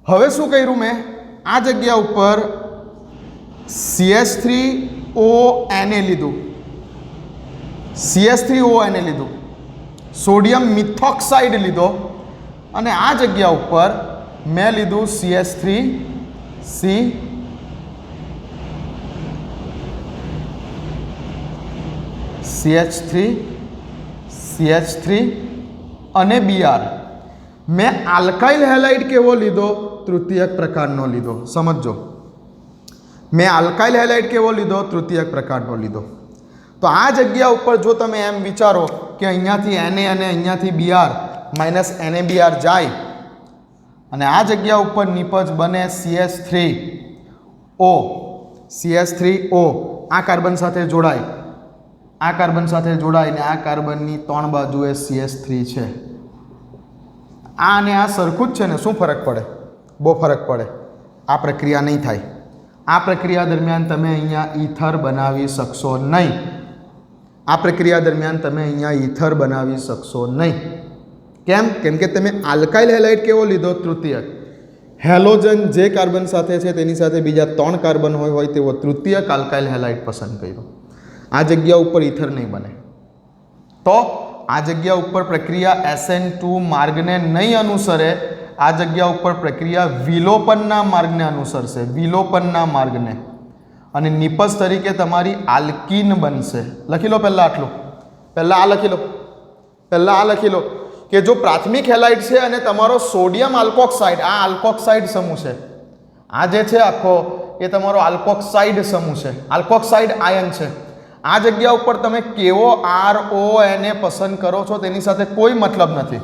હવે શું કર્યું મેં? આ જગ્યા ઉપર CH3ONA લીધું. CH3ONA લીધું. સોડિયમ મિથોક્સાઇડ લીધો અને આ જગ્યા ઉપર મેં લીધું CH3 C CH3 CH3 અને Br. મેં આલ્કાઇલ હેલાઇડ કેવો લીધો? તૃતીયક પ્રકારનો લીધો. સમજો, મેં આલ્કાઇલ હેલાઇડ કેવો લીધો? તૃતીયક પ્રકારનો લીધો. તો આ જગ્યા ઉપર જો તમે એમ વિચારો કે અહીંયાથી Na અને અહીંયાથી Br -NaBr જાય અને આ જગ્યા ઉપર નિપજ બને CH3O. CH3O આ કાર્બન સાથે જોડાય, આ કાર્બન સાથે જોડાય ને આ કાર્બનની 3 બાજુએ CH3 છે. આ અને આ સરખું જ છે ને, શું ફરક પડે? બહુ ફરક પડે. આ પ્રક્રિયા નહીં થાય. આ પ્રક્રિયા દરમિયાન તમે અહીંયા ઈથર બનાવી શકશો નહીં. આ પ્રક્રિયા દરમિયાન તમે અહીંયા ઈથર બનાવી શકશો નહીં. કેમ? કેમ કે તમે આલ્કાઇલ હેલાઇડ કેવો લીધો? તૃતીયક. હેલોજન જે કાર્બન સાથે છે તેની સાથે બીજા 3 કાર્બન હોય તેવો તૃતીયક આલ્કાઇલ હેલાઇડ પસંદ કર્યો. આ જગ્યા ઉપર ઈથર નહીં બને. તો આ જગ્યા ઉપર પ્રક્રિયા SN2 માર્ગને નહીં અનુસરે. આ જગ્યા ઉપર પ્રક્રિયા વિલોપનના માર્ગને અનુસરશે, વિલોપનના માર્ગને. અને નિપજ તરીકે તમારી આલ્કીન બનશે. લખી લો પહેલાં આટલું, પહેલાં આ લખી લો, પહેલાં આ લખી લો કે જો પ્રાથમિક હેલાઇડ છે અને તમારો સોડિયમ આલ્કોક્સાઇડ, આ આલ્કોક્સાઇડ સમૂહ છે, આ જે છે આખો એ તમારો આલ્કોક્સાઇડ સમૂહ છે, આલ્કોક્સાઇડ આયન છે. આ જગ્યા ઉપર તમે કેવો RONA પસંદ કરો છો તેની સાથે કોઈ મતલબ નથી.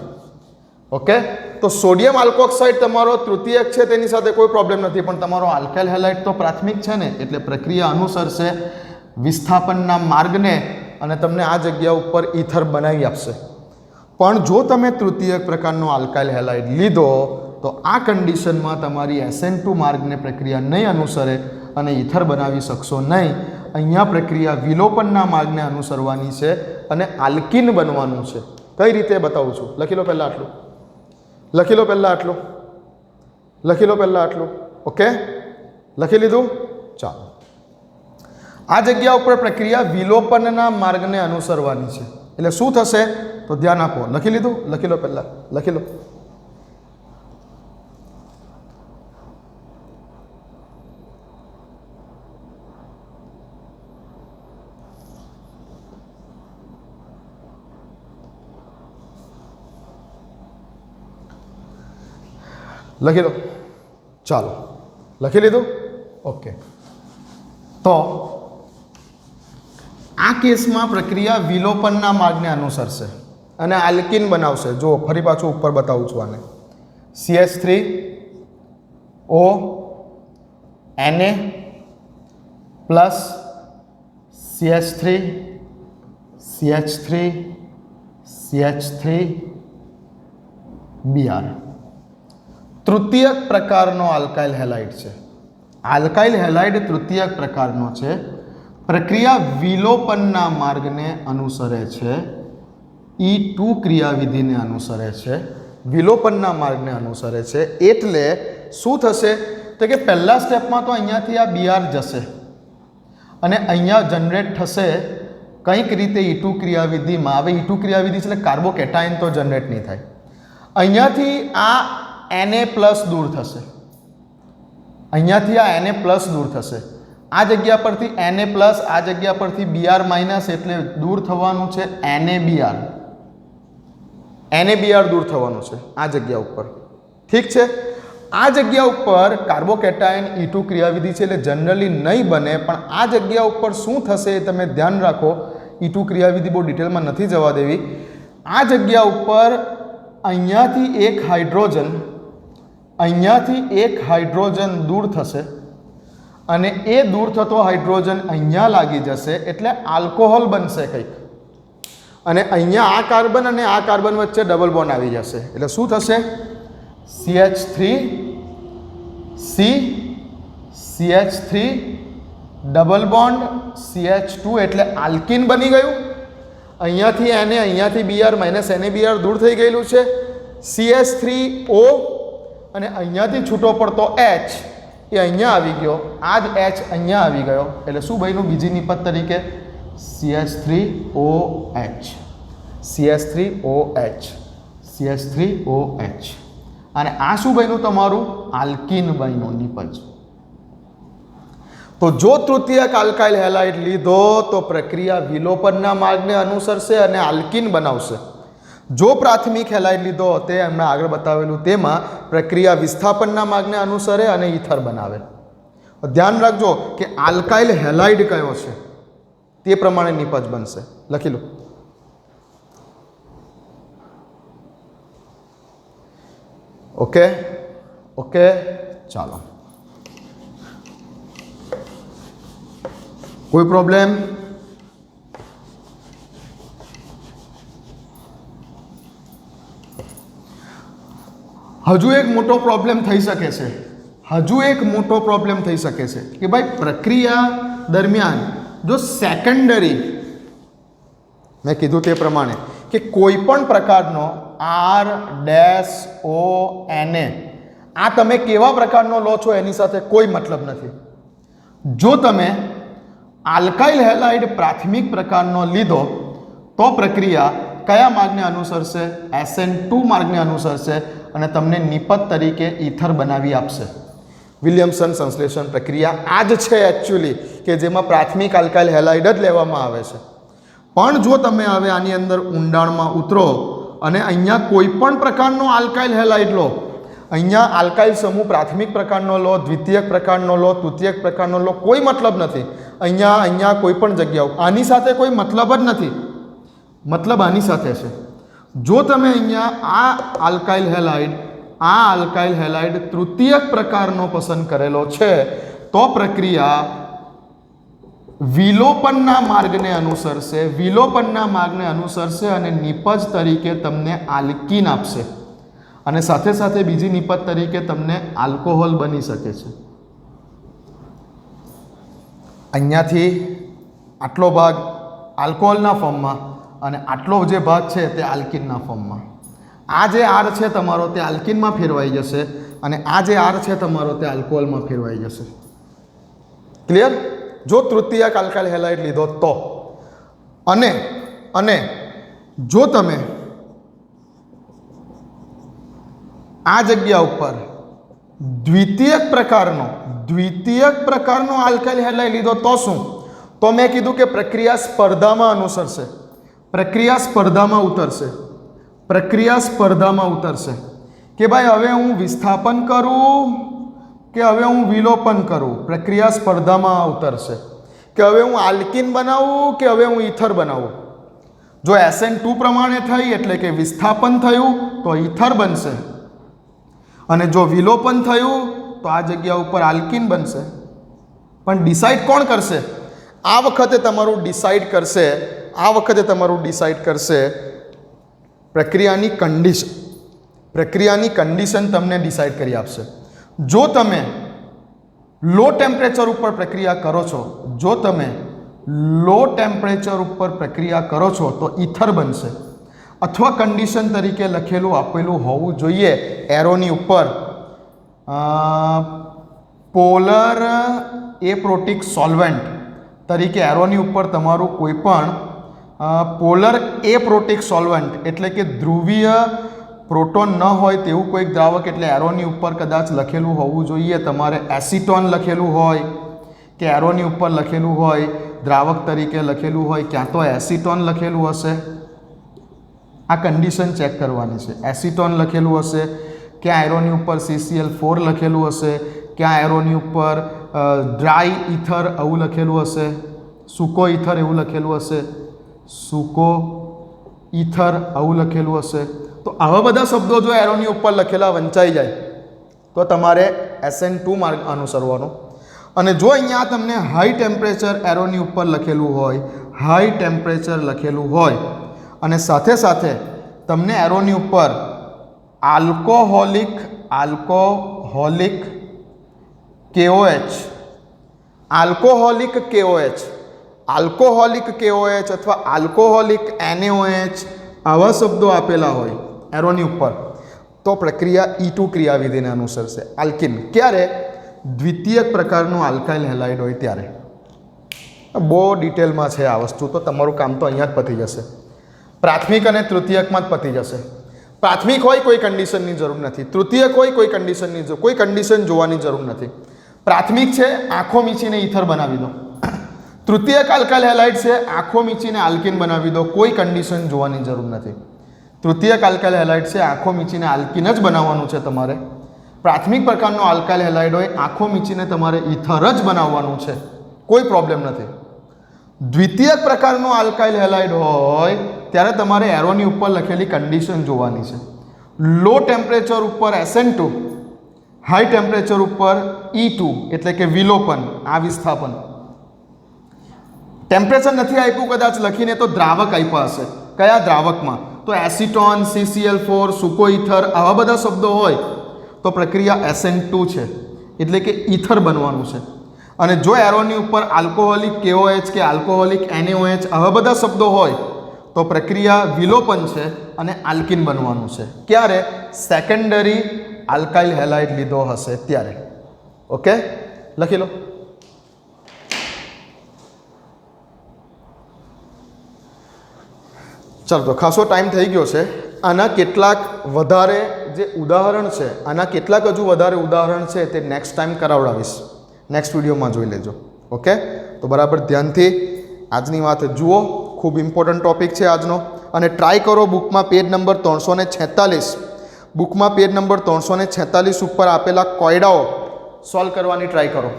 ઓકે, તો સોડિયમ આલ્કોક્સાઇડ તમારો તૃતીયક છે તેની સાથે કોઈ પ્રોબ્લેમ નથી, પણ તમારો આલ્કાઇલ હેલાઇડ તો પ્રાથમિક છે ને, એટલે પ્રક્રિયા અનુસરશે વિસ્થાપનના માર્ગને અને તમને આ જગ્યા ઉપર ઈથર બનાવી આપશે. પણ જો તમે તૃતીયક પ્રકારનો આલ્કાઇલ હેલાઇડ લીધો તો આ કન્ડિશનમાં તમારી SN2 માર્ગને પ્રક્રિયા નહીં અનુસરે અને ઈથર બનાવી શકશો નહીં. અહીંયા પ્રક્રિયા વિલોપનના માર્ગને અનુસરવાની છે અને આલ્કીન બનવાનું છે. કઈ રીતે બતાવું છું? લખી લો પહેલાં આટલું, લખી લો પહેલાં આટલું, લખી લો પહેલાં આટલું. ઓકે, લખી લીધું? ચાલો. આ જગ્યા ઉપર પ્રક્રિયા વિલોપનના માર્ગને અનુસરવાની છે. એટલે શું થશે? તો ધ્યાન આપો. લખી લીધું? લખી લો પહેલાં, લખી લો. લખી લો. ચાલો, લખી લીધું? ઓકે. તો આ કેસમાં પ્રક્રિયા વિલોપનના માર્ગને અનુસરશે અને આલ્કીન બનાવશે. જો ફરી પાછું ઉપર બતાવું છું આને. CH3O Na plus CH3 CH3 CH3 Br તૃતીયક પ્રકારનો આલ્કાઇલ હેલાઇડ છે. આલ્કાઇલ હેલાઇડ તૃતીયક પ્રકારનો છે. પ્રક્રિયા વિલોપનના માર્ગને અનુસરે છે, E2 ક્રિયાવિધિને અનુસરે છે, વિલોપનના માર્ગને અનુસરે છે. એટલે શું થશે? તો કે પહેલા સ્ટેપમાં તો અહીંયાથી આ Br જશે અને અહીંયા જનરેટ થશે કંઈક રીતે E2 ક્રિયાવિધિમાં. હવે E2 ક્રિયાવિધિ એટલે કાર્બોકેટાયન તો જનરેટ નહીં થાય. અહીંયાથી આ Na પ્લસ દૂર થશે, અહીંયાથી આ Na પ્લસ દૂર થશે. આ જગ્યા પરથી Na પ્લસ, આ જગ્યા પરથી Br માઇનસ, એટલે દૂર થવાનું છે NaBr. NaBr દૂર થવાનું છે આ જગ્યા ઉપર. ઠીક છે. આ જગ્યા ઉપર કાર્બોકેટાયન E2 ક્રિયાવિધિ છે એટલે જનરલી નહીં બને, પણ આ જગ્યા ઉપર શું થશે એ તમે ધ્યાન રાખો. E2 ક્રિયાવિધિ બહુ ડિટેલમાં નથી જવા દેવી. આ જગ્યા ઉપર અહીંયાથી એક હાઇડ્રોજન, અહીંયાથી એક હાઇડ્રોજન દૂર થશે અને એ દૂર થતો હાઇડ્રોજન અહીંયા લાગી જશે એટલે આલ્કોહોલ બનશે કંઈક. અને અહીંયા આ કાર્બન અને આ કાર્બન વચ્ચે ડબલ બોન્ડ આવી જશે એટલે શું થશે? CH3 C CH3 double bond CH2 એટલે આલ્કીન બની ગયું. અહીંયાથી Na, અહીંયાથી Br માઇનસ NaBr દૂર થઈ ગયેલું છે. CH3O અને અહીંયાથી છૂટો પડતો H એ અહીંયા આવી ગયો. આ જ H અહીંયા આવી ગયો એટલે શું બન્યું બીજી નિપજ તરીકે? CH3OH, CH3OH, CH3OH. અને આ શું બન્યું તમારું? આલ્કીન બન્યું નિપજ. તો જો તૃતીયક આલ્કાઇલ હેલાઇડ લીધો તો પ્રક્રિયા વિલોપનના માર્ગને અનુસરશે અને આલ્કીન બનાવશે. જો પ્રાથમિક હેલાઇડ લીધો તે એમણે આગળ બતાવેલું તેમાં પ્રક્રિયા વિસ્થાપનના માર્ગને અનુસરે અને ઈથર બનાવે. ધ્યાન રાખજો કે આલ્કાઇલ હેલાઇડ કયો છે તે પ્રમાણે નિપજ બનશે. લખી લો. ઓકે, ઓકે, ચાલો, કોઈ પ્રોબ્લેમ? હજુ એક મોટો પ્રોબ્લેમ થઈ શકે છે, હજુ એક મોટો પ્રોબ્લેમ થઈ શકે છે કે ભાઈ પ્રક્રિયા દરમિયાન જો સેકન્ડરી, મેં કીધું તે પ્રમાણે કે કોઈ પણ પ્રકારનો R-ONA આ તમે કેવા પ્રકારનો લો છો એની સાથે કોઈ મતલબ નથી. જો તમે આલ્કાઇલ હેલાઇડ પ્રાથમિક પ્રકારનો લીધો તો પ્રક્રિયા કયા માર્ગને અનુસરશે? SN2 માર્ગને અનુસરશે અને તમને નિપજ તરીકે ઈથર બનાવી આપશે. વિલિયમસન સંશ્લેષણ પ્રક્રિયા આ જ છે એકચ્યુઅલી કે જેમાં પ્રાથમિક આલ્કાઇલ હેલાઇડ જ લેવામાં આવે છે. પણ જો તમે હવે આની અંદર ઊંડાણમાં ઉતરો અને અહીંયા કોઈ પણ પ્રકારનો આલ્કાઇલ હેલાઇડ લો, અહીંયા આલ્કાઇલ સમૂહ પ્રાથમિક પ્રકારનો લો, દ્વિતીયક પ્રકારનો લો, તૃતીયક પ્રકારનો લો, કોઈ મતલબ નથી. અહીંયા કોઈ પણ જગ્યાઓ આની સાથે કોઈ મતલબ જ નથી, મતલબ આની સાથે છે. જો તમે અહીંયા આ આલ્કાઇલ હેલાઇડ તૃતીયક પ્રકારનો પસંદ કરેલો છે તો પ્રક્રિયા વિલોપનના માર્ગને અનુસરશે અને નિપજ તરીકે તમને આલ્કીન આપશે અને સાથે સાથે બીજી નિપજ તરીકે તમને આલ્કોહોલ બની શકે છે. અહીંયાથી આટલો ભાગ આલ્કોહોલના ફોર્મમાં અને આટલો જે ભાગ છે તે આલ્કીનના ફોર્મમાં. આ જે R છે તમારો તે આલ્કીનમાં ફેરવાઈ જશે અને આ જે R છે તમારો તે આલ્કોહોલમાં ફેરવાઈ જશે. ક્લિયર? જો તૃતીયક આલ્કાઇલ હેલાઇડ લીધો તો. અને જો તમે આ જગ્યા ઉપર દ્વિતીયક પ્રકારનો આલ્કાઇલ હેલાઇડ લીધો તો શું? તો મેં કીધું કે પ્રક્રિયા સ્પર્ધામાં અનુસરશે, પ્રક્રિયા સ્પર્ધામાં ઉતરશે કે ભાઈ હવે હું વિસ્થાપન કરું કે હવે હું વિલોપન કરું. પ્રક્રિયા સ્પર્ધામાં ઉતરશે કે હવે હું આલ્કીન બનાવું કે હવે હું ઈથર બનાવું. જો SN2 પ્રમાણે થઈ એટલે કે વિસ્થાપન થયું તો ઈથર બનશે અને જો વિલોપન થયું તો આ જગ્યા ઉપર આલ્કીન બનશે. પણ ડિસાઇડ કોણ કરશે? આ વખતે તમારું ડિસાઇડ કરશે પ્રક્રિયાની કન્ડિશન તમને ડિસાઇડ કરી આપશે. જો તમે લો ટેમ્પરેચર ઉપર પ્રક્રિયા કરો છો તો ઈથર બનશે અથવા કન્ડિશન તરીકે લખેલું આપેલું હોવું જોઈએ એરોની ઉપર પોલર એપ્રોટિક સોલ્વન્ટ તરીકે એરોની ઉપર તમારું કોઈ પણ પોલર એપ્રોટિક સોલ્વન્ટ એટલે કે ધ્રુવીય પ્રોટોન ન હોય તેવું કોઈક દ્રાવક એટલે એરોની ઉપર કદાચ લખેલું હોવું જોઈએ. તમારે એસિટોન લખેલું હોય કે એરોની ઉપર લખેલું હોય દ્રાવક તરીકે લખેલું હોય, ક્યાં તો એસિટોન લખેલું હશે. આ કન્ડિશન ચેક કરવાની છે. એસિટોન લખેલું હશે, ક્યાં એરોની ઉપર CCl4 લખેલું હશે, ક્યાં એરોની ઉપર ડ્રાય ઈથર આવું લખેલું હશે, સૂકો ઈથર એવું લખેલું હશે, સૂકો ઈથર આવું લખેલું હશે. તો આવા બધા શબ્દો જો એરોની ઉપર લખેલા વંચાઈ જાય તો તમારે SN2 માર્ગ અનુસરવાનો. અને જો અહીંયા તમને હાઈ ટેમ્પરેચર એરોની ઉપર લખેલું હોય અને સાથે સાથે તમને એરોની ઉપર આલ્કોહોલિક KOH અથવા આલ્કોહોલિક NaOH આવા શબ્દો આપેલા હોય એરોની ઉપર તો પ્રક્રિયા E2 ક્રિયાવિધિને અનુસરશે. આલ્કીન ક્યારે? દ્વિતીયક પ્રકારનું આલ્કાઇલ હેલાઇડ હોય ત્યારે. બહુ ડિટેલમાં છે આ વસ્તુ, તો તમારું કામ તો અહીંયા જ પતી જશે. પ્રાથમિક અને તૃતીયકમાં જ પતી જશે. પ્રાથમિક હોય કોઈ કન્ડિશનની જરૂર નથી, તૃતીયક હોય કોઈ કન્ડિશન જોવાની જરૂર નથી. પ્રાથમિક છે આંખો મીચીને ઈથર બનાવી દો, તૃતીયક આલ્કાઇલ હેલાઇડ છે આંખો મીચીને આલ્કીન બનાવી દો, કોઈ કન્ડિશન જોવાની જરૂર નથી. તૃતીયક આલ્કાઇલ હેલાઇડ છે આંખો મીચીને આલ્કીન જ બનાવવાનું છે તમારે. પ્રાથમિક પ્રકારનો આલ્કાઇલ હેલાઇડ હોય આંખો મીચીને તમારે ઈથર જ બનાવવાનું છે, કોઈ પ્રોબ્લેમ નથી. દ્વિતીયક પ્રકારનો આલ્કાઇલ હેલાઇડ હોય ત્યારે તમારે એરોની ઉપર લખેલી કન્ડિશન જોવાની છે. લો ટેમ્પરેચર ઉપર SN2 હાઈ ટેમ્પરેચર ઉપર E2 એટલે કે વિલોપન, આ વિસ્થાપન. ટેમ્પરેચર નથી આપ્યું કદાચ લખીને તો દ્રાવક આપ્યા હશે. કયા દ્રાવકમાં? તો એસિટોન, CCl4, સુકો ઇથર, આવા બધા શબ્દો હોય તો પ્રક્રિયા SN2 છે, એટલે કે ઇથર બનવાનું છે. અને જો એરોની ઉપર આલ્કોહોલિક KOH કે આલ્કોહોલિક NaOH આવા બધા શબ્દો હોય તો પ્રક્રિયા વિલોપન છે અને આલ્કિન બનવાનું છે. ક્યારે? સેકન્ડરી આલ્કાઇલ હેલાઇડ લીધો હશે ત્યારે. ઓકે, લખી લો. ચાલો, તો ખાસો ટાઈમ થઈ ગયો છે. આના કેટલાક વધારે જે ઉદાહરણ છે, આના કેટલાક હજુ વધારે ઉદાહરણ છે તે નેક્સ્ટ ટાઈમ કરાવડાવીશ, નેક્સ્ટ વિડીયોમાં જોઈ લેજો. ઓકે, તો બરાબર ધ્યાનથી આજની વાત જુઓ. ખૂબ ઇમ્પોર્ટન્ટ ટોપિક છે આજનો. અને ટ્રાય કરો બુકમાં પેજ નંબર 346, બુકમાં પેજ નંબર 346 ઉપર આપેલા કોયડાઓ સોલ્વ કરવાની ટ્રાય કરો.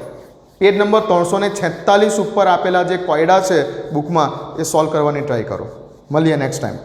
પેજ નંબર 346 ઉપર આપેલા જે કોયડા છે બુકમાં એ સોલ્વ કરવાની ટ્રાય કરો. મળીએ નેક્સ્ટ ટાઈમ.